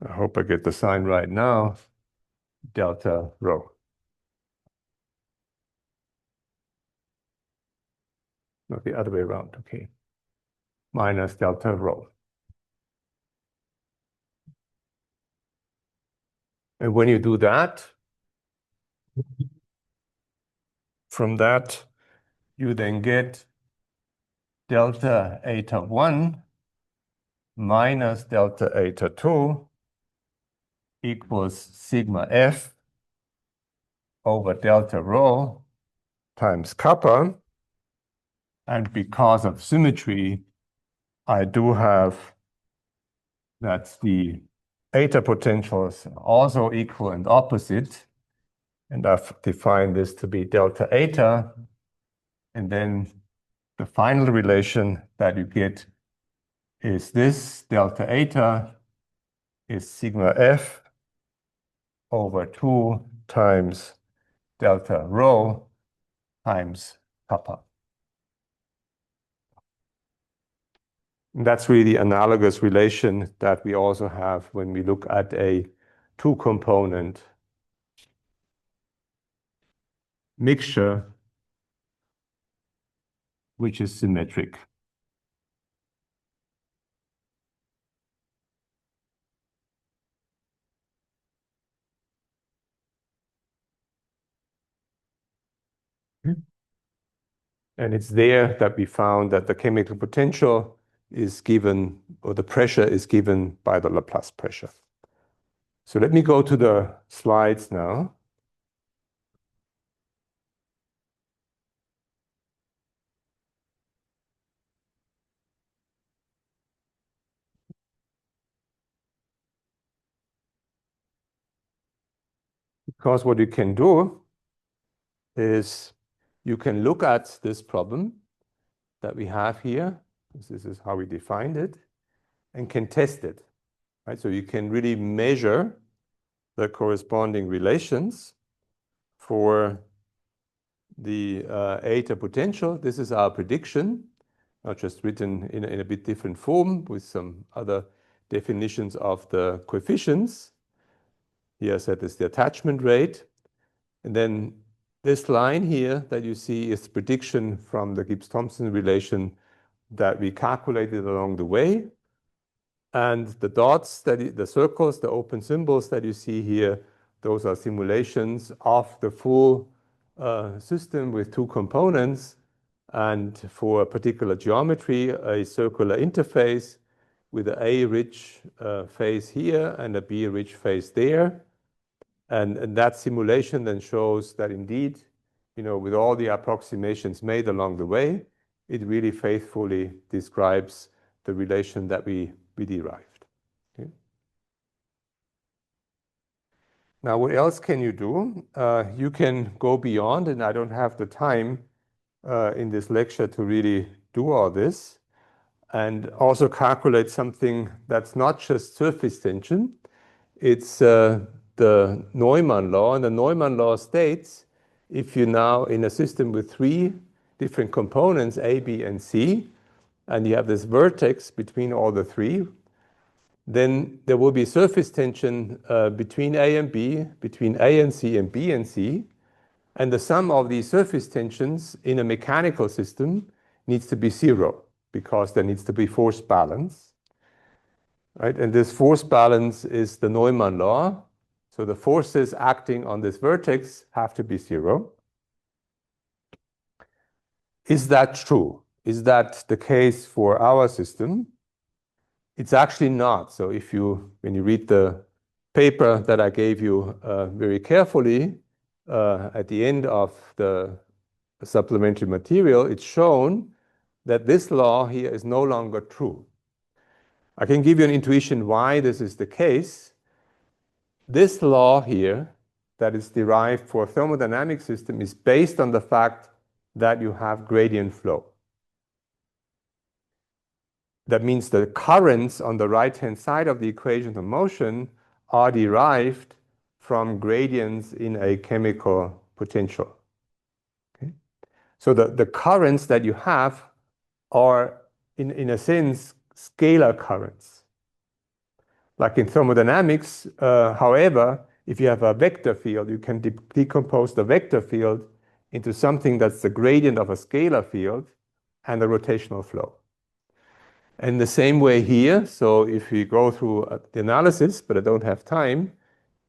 I hope I get the sign right now, delta rho. Not the other way around, okay. Minus delta rho. And when you do that, from that, you then get delta eta 1 minus delta eta 2 equals sigma f over delta rho times kappa. And because of symmetry, I do have that the eta potentials are also equal and opposite. And I've defined this to be delta eta. And then the final relation that you get is this delta eta is sigma f over 2 times delta rho times kappa. And that's really the analogous relation that we also have when we look at a two-component mixture which is symmetric. And it's there that we found that the chemical potential is given, or the pressure is given by the Laplace pressure. So let me go to the slides now. Because what you can do is you can look at this problem that we have here. This is how we defined it, and can test it. Right? So you can really measure the corresponding relations for the eta potential. This is our prediction, not just written in a bit different form with some other definitions of the coefficients. Here I said is the attachment rate. And then this line here that you see is prediction from the Gibbs-Thompson relation that we calculated along the way. And the dots, the circles, the open symbols that you see here, those are simulations of the full system with two components. And for a particular geometry, a circular interface with an A-rich phase here and a B-rich phase there. And that simulation then shows that indeed, with all the approximations made along the way, it really faithfully describes the relation that we derived. Okay. Now, what else can you do? You can go beyond, and I don't have the time in this lecture to really do all this, and also calculate something that's not just surface tension. It's the Neumann law, and the Neumann law states if you now in a system with three different components, A, B, and C, and you have this vertex between all the three, then there will be surface tension between A and B, between A and C, and B and C, and the sum of these surface tensions in a mechanical system needs to be zero because there needs to be force balance. Right? And this force balance is the Neumann law. So the forces acting on this vertex have to be zero. Is that true? Is that the case for our system? It's actually not. So when you read the paper that I gave you very carefully at the end of the supplementary material, it's shown that this law here is no longer true. I can give you an intuition why this is the case. This law here that is derived for a thermodynamic system is based on the fact that you have gradient flow. That means the currents on the right-hand side of the equation of motion are derived from gradients in a chemical potential. Okay? So the currents that you have are, in a sense, scalar currents. Like in thermodynamics, however, if you have a vector field, you can decompose the vector field into something that's the gradient of a scalar field and the rotational flow. And the same way here, so if we go through the analysis, but I don't have time,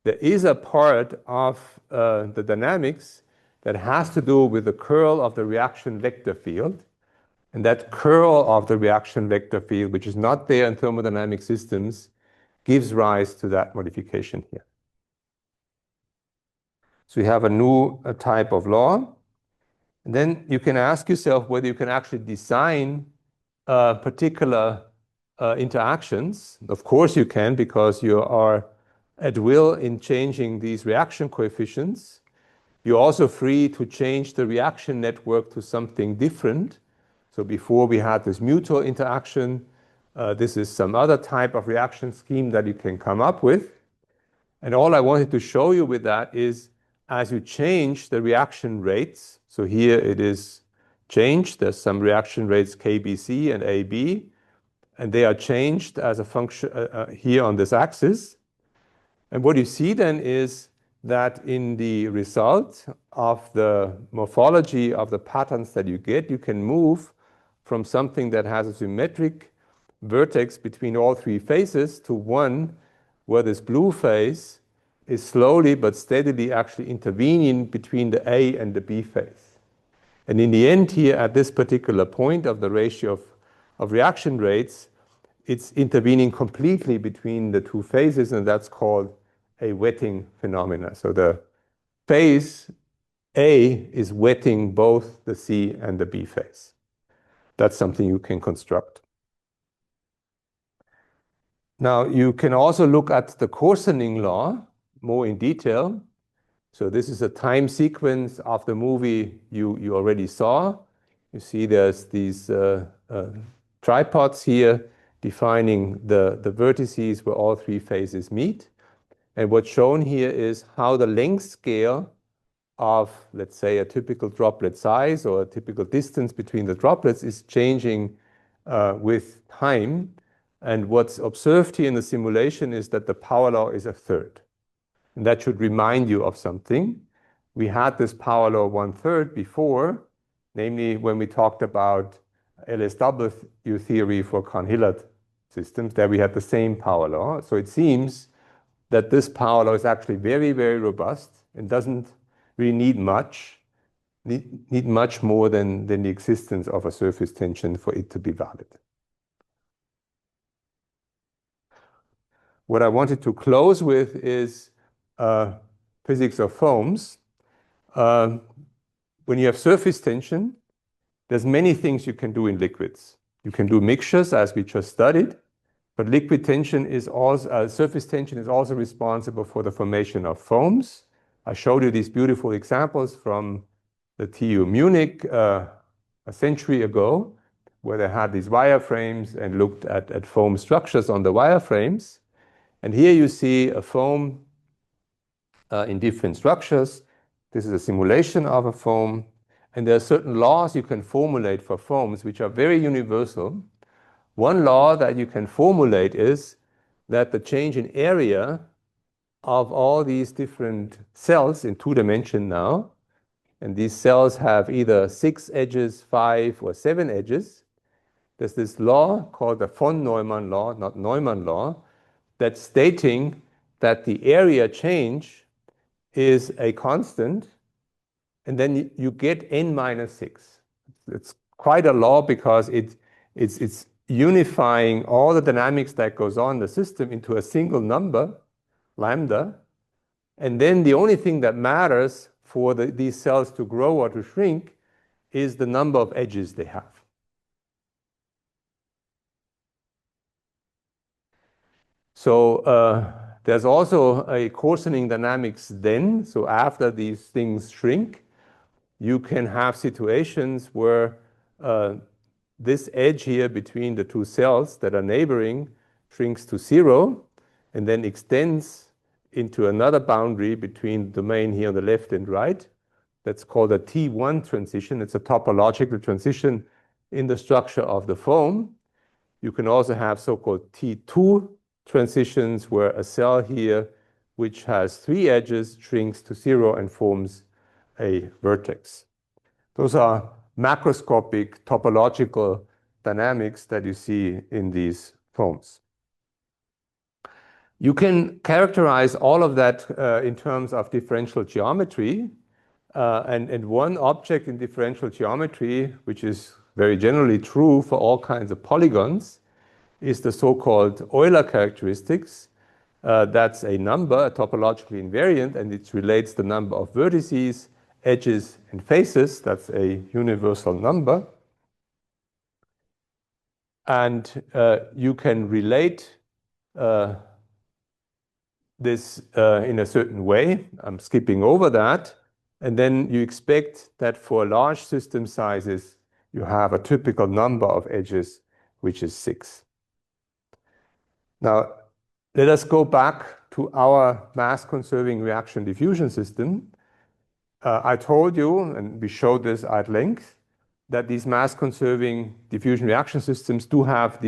there is a part of the dynamics that has to do with the curl of the reaction vector field. And that curl of the reaction vector field, which is not there in thermodynamic systems, gives rise to that modification here. So you have a new type of law. And then you can ask yourself whether you can actually design particular interactions. Of course you can, because you are at will in changing these reaction coefficients. You're also free to change the reaction network to something different. So before we had this mutual interaction, this is some other type of reaction scheme that you can come up with. And all I wanted to show you with that is as you change the reaction rates, so here it is changed, there's some reaction rates KBC and AB, and they are changed as a function here on this axis. And what you see then is that in the result of the morphology of the patterns that you get, you can move from something that has a symmetric vertex between all three phases to one where this blue phase is slowly but steadily actually intervening between the A and the B phase. And in the end here, at this particular point of the ratio of reaction rates, it's intervening completely between the two phases, and that's called a wetting phenomena. So the phase A is wetting both the C and the B phase. That's something you can construct. Now, you can also look at the coarse-graining law more in detail. So this is a time sequence of the movie you already saw. You see there's these tripods here defining the vertices where all three phases meet. And what's shown here is how the length scale of, let's say, a typical droplet size or a typical distance between the droplets is changing with time. And what's observed here in the simulation is that the power law is a third. And that should remind you of something. We had this power law 1/3 before, namely when we talked about LSW theory for Cahn-Hillard systems. There we had the same power law. So it seems that this power law is actually very, very robust and doesn't really need much more than the existence of a surface tension for it to be valid. What I wanted to close with is physics of foams. When you have surface tension, there's many things you can do in liquids. You can do mixtures, as we just studied, but liquid tension is also, surface tension is also responsible for the formation of foams. I showed you these beautiful examples from the TU Munich a century ago, where they had these wireframes and looked at foam structures on the wireframes. And here you see a foam in different structures. This is a simulation of a foam. And there are certain laws you can formulate for foams, which are very universal. One law that you can formulate is that the change in area of all these different cells in 2 dimensions now, and these cells have either 6 edges, 5, or 7 edges. There's this law called the von Neumann law, not Neumann law, that's stating that the area change is a constant, and then you get n minus 6. It's quite a law because it's unifying all the dynamics that goes on in the system into a single number, lambda, and then the only thing that matters for these cells to grow or to shrink is the number of edges they have. So there's also a coarsening dynamics then. So after these things shrink, you can have situations where this edge here between the 2 cells that are neighboring shrinks to 0 and then extends into another boundary between the domain here on the left and right. That's called a T1 transition. It's a topological transition in the structure of the foam. You can also have so-called T2 transitions where a cell here, which has 3 edges, shrinks to 0 and forms a vertex. Those are macroscopic topological dynamics that you see in these foams. You can characterize all of that in terms of differential geometry. And one object in differential geometry, which is very generally true for all kinds of polygons, is the so-called Euler characteristics. That's a number, topologically invariant, and it relates the number of vertices, edges, and faces. That's a universal number. And you can relate this in a certain way. I'm skipping over that. And then you expect that for large system sizes, you have a typical number of edges, which is 6. Now, let us go back to our mass-conserving reaction diffusion system. I told you, and we showed this at length, that these mass-conserving diffusion reaction systems do have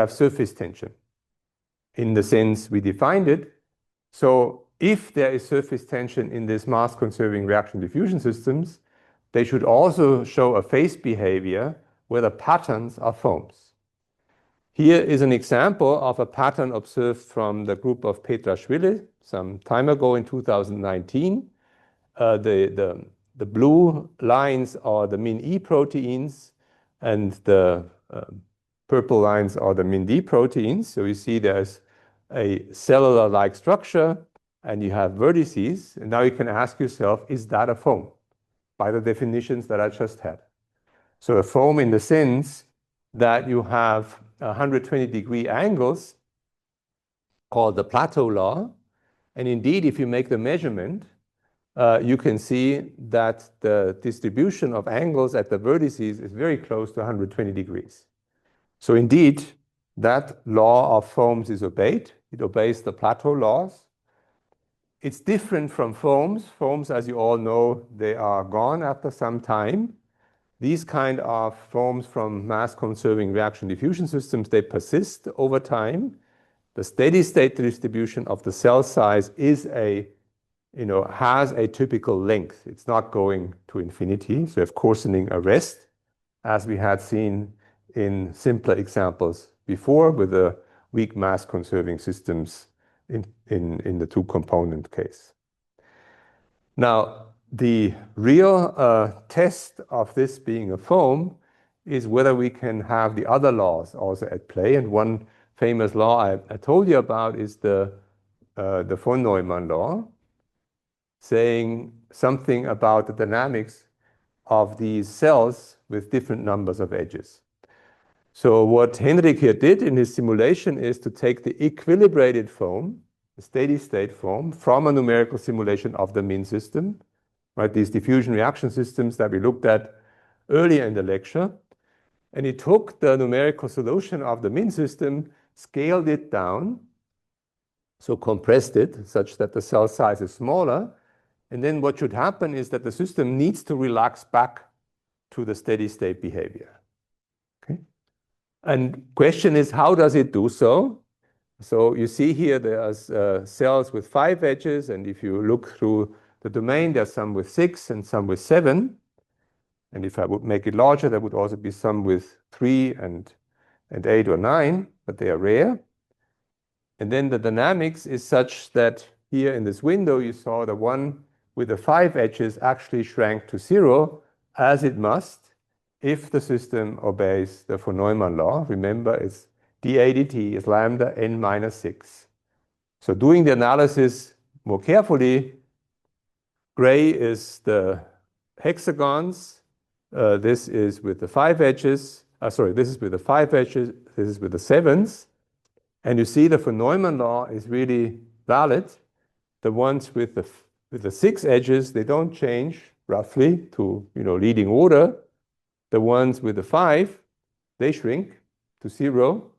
surface tension in the sense we defined it. So if there is surface tension in these mass-conserving reaction diffusion systems, they should also show a phase behavior where the patterns are foams. Here is an example of a pattern observed from the group of Petrashvili some time ago in 2019. The blue lines are the min E proteins, and the purple lines are the min D proteins. So you see there's a cellular-like structure, and you have vertices. And now you can ask yourself, is that a foam? By the definitions that I just had. So a foam in the sense that you have 120-degree angles called the plateau law. And indeed, if you make the measurement, you can see that the distribution of angles at the vertices is very close to 120 degrees. So indeed, that law of foams is obeyed. It obeys the plateau laws. It's different from foams. Foams, as you all know, they are gone after some time. these kind of forms from mass-conserving reaction diffusion systems, they persist over time. The steady state distribution of the cell size is has a typical length. It's not going to infinity. So you have coarsening arrest, as we had seen in simpler examples before with the weak mass-conserving systems in the two-component case. Now, the real test of this being a foam is whether we can have the other laws also at play. And one famous law I told you about is the von Neumann law, saying something about the dynamics of these cells with different numbers of edges. So what Henrik here did in his simulation is to take the equilibrated foam, the steady state foam, from a numerical simulation of the mean system, right? These diffusion reaction systems that we looked at earlier in the lecture. And he took the numerical solution of the mean system, scaled it down, so compressed it such that the cell size is smaller. And then what should happen is that the system needs to relax back to the steady state behavior. Okay? And question is, how does it do so? So you see here there's cells with 5 edges, and if you look through the domain, there's some with 6 and some with 7. And if I would make it larger, there would also be some with 3 and 8 or 9, but they are rare. And then the dynamics is such that here in this window, you saw the one with the 5 edges actually shrank to 0, as it must, if the system obeys the von Neumann law. Remember, it's dA dt is lambda n minus 6. So doing the analysis more carefully, gray is the hexagons. This is with the 5 edges. This is with the 5 edges. This is with the 7s. And you see the von Neumann law is really valid. The ones with the 6 edges, they don't change roughly to leading order. The ones with the 5, they shrink to 0.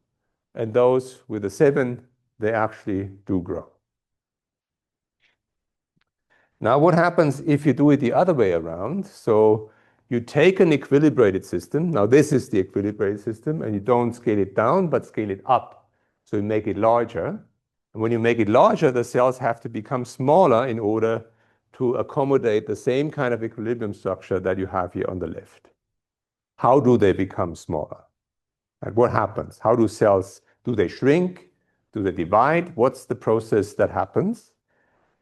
And those with the 7, they actually do grow. Now, what happens if you do it the other way around? So you take an equilibrated system. Now, this is the equilibrated system, and you don't scale it down, but scale it up. So you make it larger. And when you make it larger, the cells have to become smaller in order to accommodate the same kind of equilibrium structure that you have here on the left. How do they become smaller? And what happens? How do cells, do they shrink? Do they divide? What's the process that happens?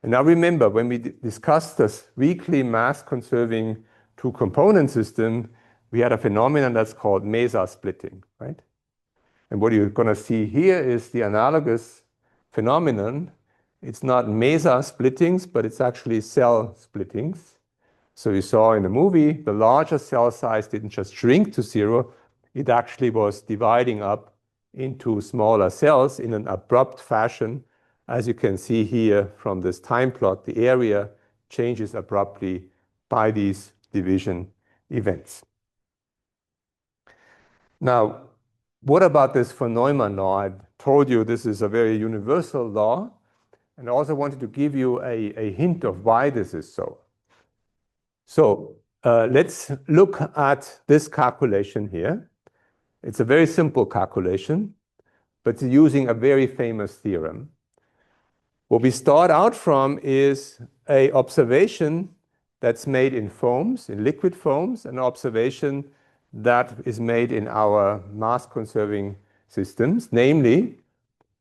And now remember, when we discussed this weakly mass-conserving two-component system, we had a phenomenon that's called mesosplitting, right? And what you're going to see here is the analogous phenomenon. It's not mesosplittings, but it's actually cell splittings. So you saw in the movie, the larger cell size didn't just shrink to 0, it actually was dividing up into smaller cells in an abrupt fashion. As you can see here from this time plot, the area changes abruptly by these division events. Now, what about this von Neumann law? I told you this is a very universal law, and I also wanted to give you a hint of why this is so. So let's look at this calculation here. It's a very simple calculation, but it's using a very famous theorem. What we start out from is an observation that's made in foams, in liquid foams, an observation that is made in our mass-conserving systems, namely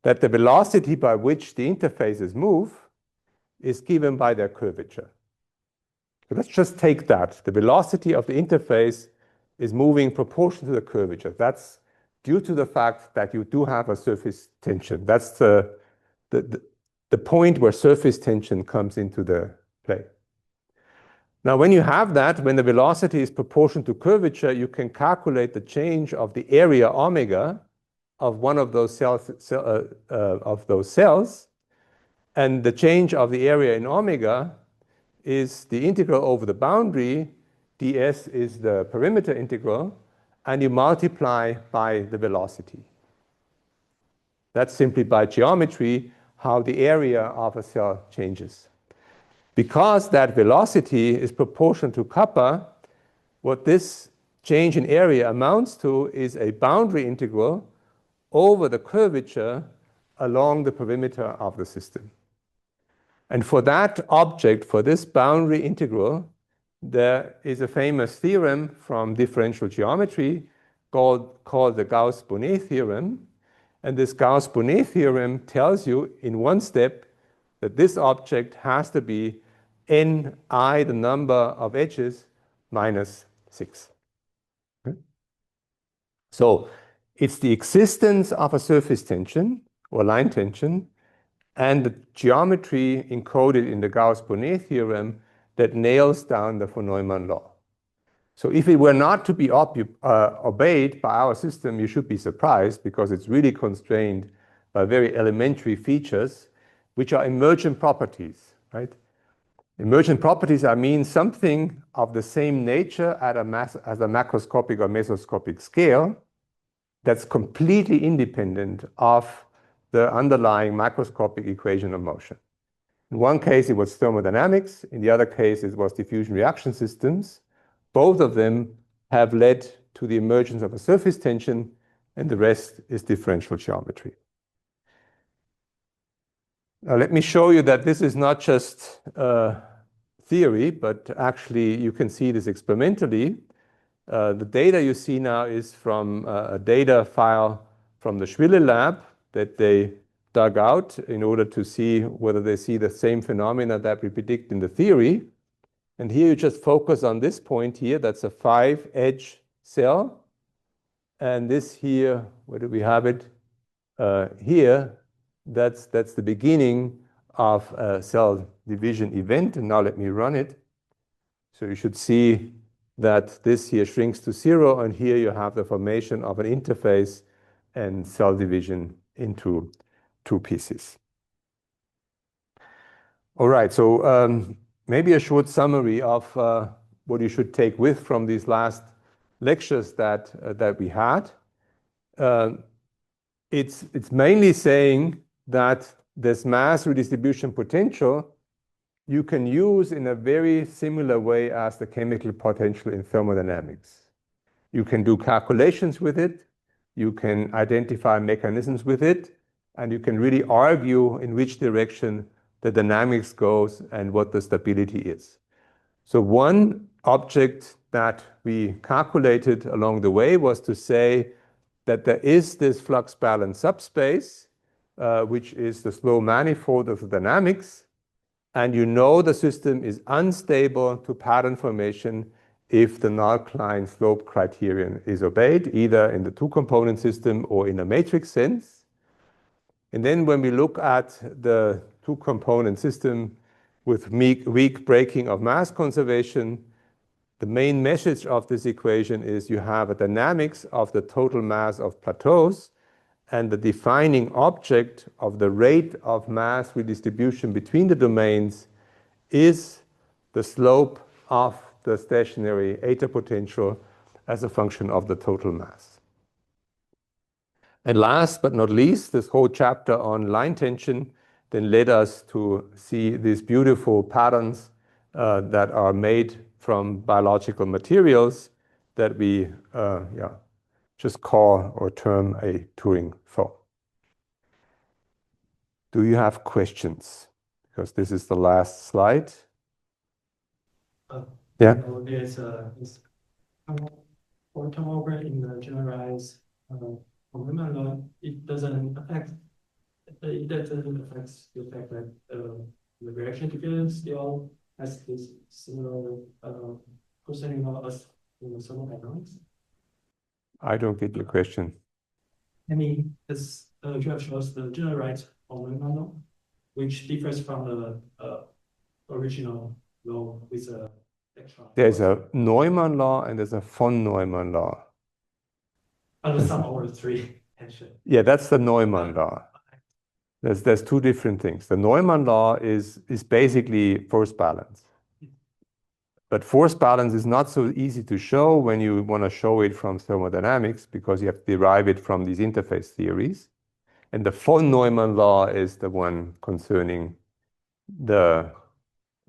that the velocity by which the interfaces move is given by their curvature. So let's just take that. The velocity of the interface is moving proportional to the curvature. That's due to the fact that you do have a surface tension. That's the point where surface tension comes into the play. Now, when you have that, when the velocity is proportional to curvature, you can calculate the change of the area omega of one of those cells, and the change of the area in omega is the integral over the boundary. ds is the perimeter integral, and you multiply by the velocity. That's simply by geometry how the area of a cell changes. Because that velocity is proportional to kappa, what this change in area amounts to is a boundary integral over the curvature along the perimeter of the system. And for that object, for this boundary integral, there is a famous theorem from differential geometry called the Gauss-Bonnet theorem. And this Gauss-Bonnet theorem tells you in one step that this object has to be ni, the number of edges, minus 6. Okay? So it's the existence of a surface tension or line tension and the geometry encoded in the Gauss-Bonnet theorem that nails down the von Neumann law. So if it were not to be obeyed by our system, you should be surprised because it's really constrained by very elementary features, which are emergent properties, right? Emergent properties, I mean something of the same nature as a macroscopic or mesoscopic scale that's completely independent of the underlying microscopic equation of motion. In one case, it was thermodynamics. In the other case, it was diffusion reaction systems. Both of them have led to the emergence of a surface tension, and the rest is differential geometry. Now, let me show you that this is not just theory, but actually you can see this experimentally. The data you see now is from a data file from the Schwille lab that they dug out in order to see whether they see the same phenomena that we predict in the theory. And here you just focus on this point here. That's a 5-edge cell. And this here, where do we have it? Here, that's the beginning of a cell division event. And now let me run it. So you should see that this here shrinks to 0. And here you have the formation of an interface and cell division into 2 pieces. All right, so maybe a short summary of what you should take with from these last lectures that we had. It's mainly saying that this mass redistribution potential you can use in a very similar way as the chemical potential in thermodynamics. You can do calculations with it, you can identify mechanisms with it, and you can really argue in which direction the dynamics goes and what the stability is. So one object that we calculated along the way was to say that there is this flux balance subspace, which is the slow manifold of the dynamics, and you know the system is unstable to pattern formation if the null-Klein slope criterion is obeyed, either in the two-component system or in a matrix sense. And then when we look at the two-component system with weak breaking of mass conservation, the main message of this equation is you have a dynamics of the total mass of plateaus, and the defining object of the rate of mass redistribution between the domains is the slope of the stationary eta potential as a function of the total mass. And last but not least, this whole chapter on line tension then led us to see these beautiful patterns that are made from biological materials that we just call or term a Turing foam. Do you have questions? Because this is the last slide. Yeah. There's for turnover in the generalized Neumann law. It doesn't affect the fact that the reaction diffusion still has this similar coarse-graining law as in the thermodynamics. I don't get your question. I mean, this graph shows the generalized Neumann law, which differs from the original law with a extra. There's a Neumann law and there's a von Neumann law. The sum over 3 tension. Yeah, that's the Neumann law. There's 2 different things. The Neumann law is basically force balance. But force balance is not so easy to show when you want to show it from thermodynamics because you have to derive it from these interface theories. And the von Neumann law is the one concerning the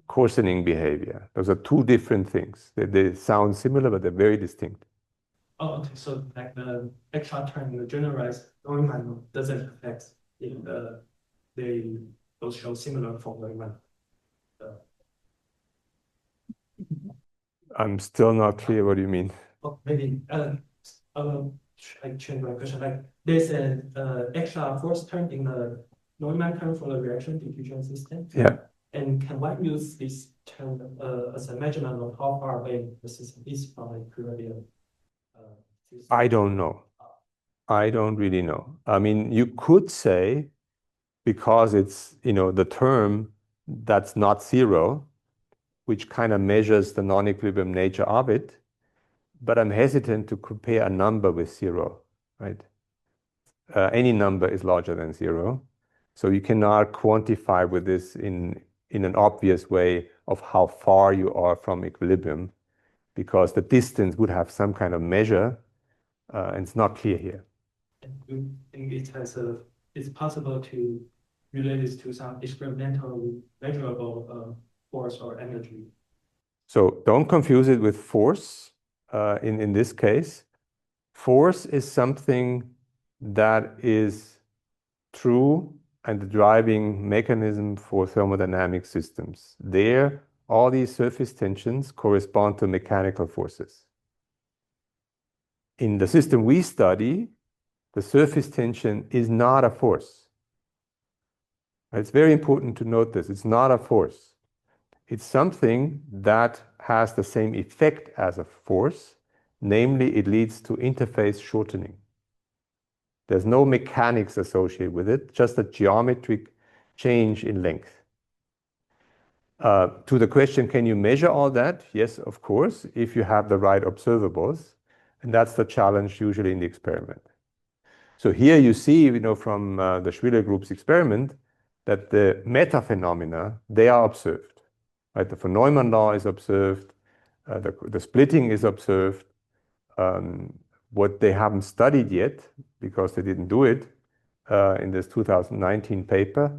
coarsening behavior. Those are 2 different things. They sound similar, but they're very distinct. Oh, okay. So like the extra term, the generalized Neumann doesn't affect if they both show similar for Neumann. I'm still not clear what you mean. Oh, maybe I change my question. Like there's an extra force term in the Neumann term for the reaction diffusion system. Yeah. And can one use this term as a measurement of how far away the system is from equilibrium? I don't know. I don't really know. I mean, you could say, because it's, the term that's not zero, which kind of measures the non-equilibrium nature of it, but I'm hesitant to compare a number with zero, right? Any number is larger than zero. So you cannot quantify with this in an obvious way of how far you are from equilibrium, because the distance would have some kind of measure, and it's not clear here. And you think it's possible to relate this to some experimental measurable force or energy? So don't confuse it with force in this case. Force is something that is true and the driving mechanism for thermodynamic systems. There, all these surface tensions correspond to mechanical forces. In the system we study, the surface tension is not a force. It's very important to note this. It's not a force. It's something that has the same effect as a force, namely it leads to interface shortening. There's no mechanics associated with it, just a geometric change in length. To the question, can you measure all that? Yes, of course, if you have the right observables. And that's the challenge usually in the experiment. So here you see, from the Schwiller group's experiment, that the metaphenomena, they are observed. Right? The von Neumann law is observed, the splitting is observed. What they haven't studied yet, because they didn't do it in this 2019 paper,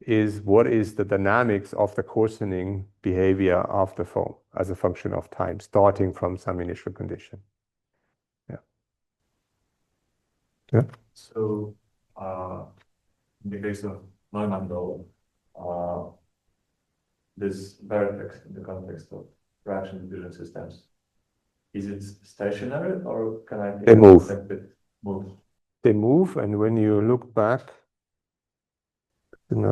is what is the dynamics of the coarsening behavior of the foam as a function of time, starting from some initial condition. Yeah. Yeah. So, in the case of Neumann law, this vertex in the context of reaction diffusion systems, is it stationary or can I They move. Move? They move, and when you look back,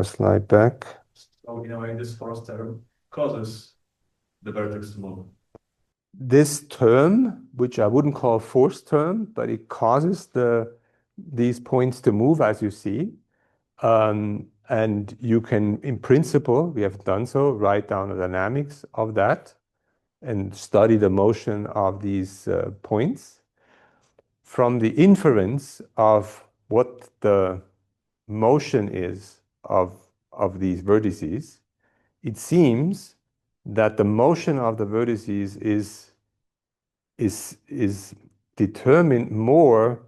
slide back. So in a way, this force term causes the vertex to move. This term, which I wouldn't call a force term, but it causes these points to move, as you see. And you can, in principle, we have done so, write down the dynamics of that and study the motion of these points. From the inference of what the motion is of these vertices, it seems that the motion of the vertices is determined more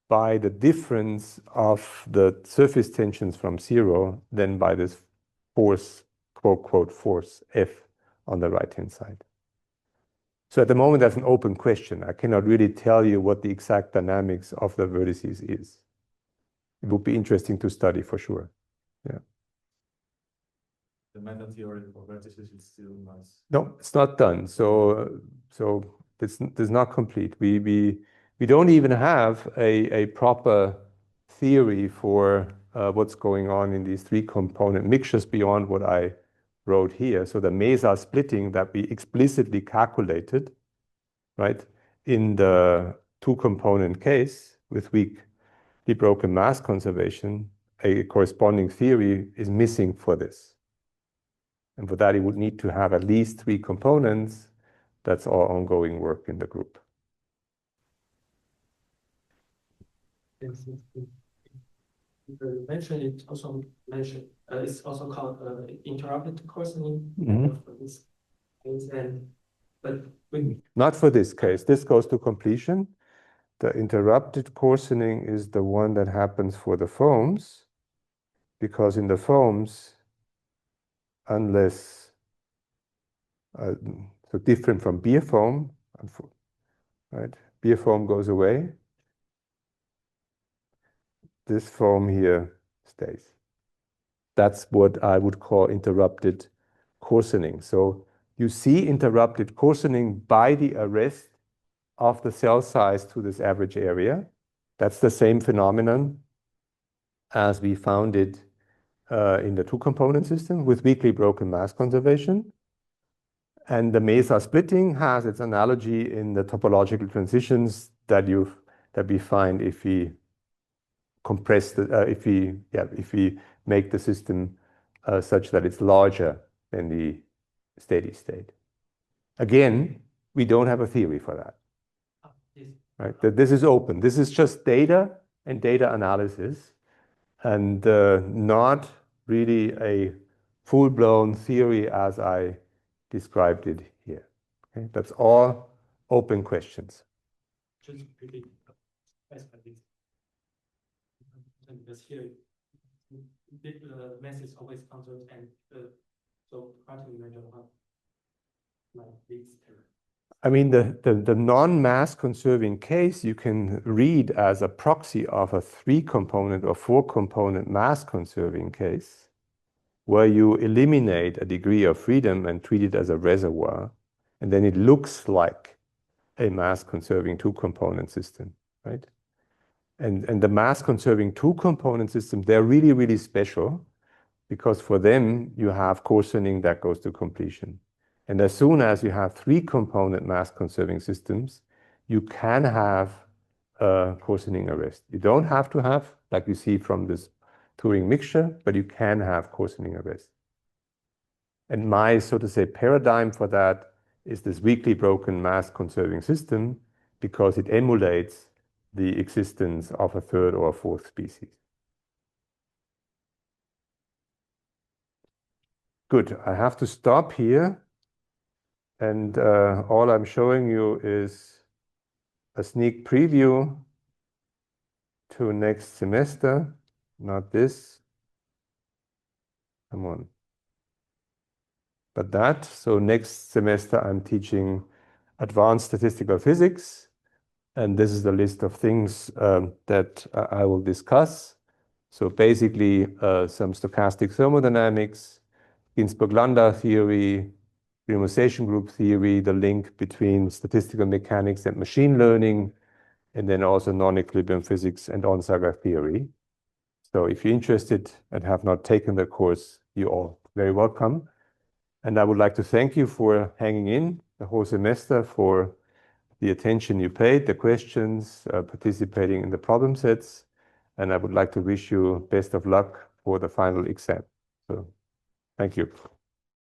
by the difference of the surface tensions from zero than by this force, quote, quote, force F on the right-hand side. So at the moment, that's an open question. I cannot really tell you what the exact dynamics of the vertices is. It would be interesting to study for sure. Yeah. The meta theory for vertices is still nice. No, it's not done. So it's not complete. We don't even have a proper theory for what's going on in these three component mixtures beyond what I wrote here. So the mesa splitting that we explicitly calculated, right, in the two component case with weakly broken mass conservation, a corresponding theory is missing for this. And for that, it would need to have at least three components. That's our ongoing work in the group. You mentioned it also mentioned it's also called interrupted coarsening for this case, not for this case. This goes to completion. The interrupted coarsening is the one that happens for the foams, because in the foams, unless so different from beer foam, right? Beer foam goes away. This foam here stays. That's what I would call interrupted coarsening. So you see interrupted coarsening by the arrest of the cell size to this average area. That's the same phenomenon as we found it in the two-component system with weakly broken mass conservation. And the mesa splitting has its analogy in the topological transitions that we find if we compress if we make the system such that it's larger than the steady state. Again, we don't have a theory for that. Right? That this is open. This is just data and data analysis, and not really a full-blown theory as I described it here. Okay? That's all open questions. Just really because here the mass is always constant, and so practically measure like this term. I mean, the non-mass conserving case you can read as a proxy of a 3-component or 4-component mass conserving case, where you eliminate a degree of freedom and treat it as a reservoir, and then it looks like a mass conserving 2-component system, right? And the mass conserving 2-component system, they're really, really special because for them you have coarsening that goes to completion. And as soon as you have 3-component mass conserving systems, you can have coarsening arrest. You don't have to have, like you see from this Turing mixture, but you can have coarsening arrest. And my, so to say, paradigm for that is this weakly broken mass conserving system because it emulates the existence of a 3rd or a 4th species. Good, I have to stop here. And all I'm showing you is a sneak preview to next semester, not this. Come on. But that, so next semester I'm teaching advanced statistical physics. And this is the list of things that I will discuss. So basically some stochastic thermodynamics, Ginzburg-Landau theory, renormalization group theory, the link between statistical mechanics and machine learning, and then also non-equilibrium physics and Onsager theory. So if you're interested and have not taken the course, you're all very welcome. And I would like to thank you for hanging in the whole semester, for the attention you paid, the questions, participating in the problem sets. And I would like to wish you best of luck for the final exam. So thank you.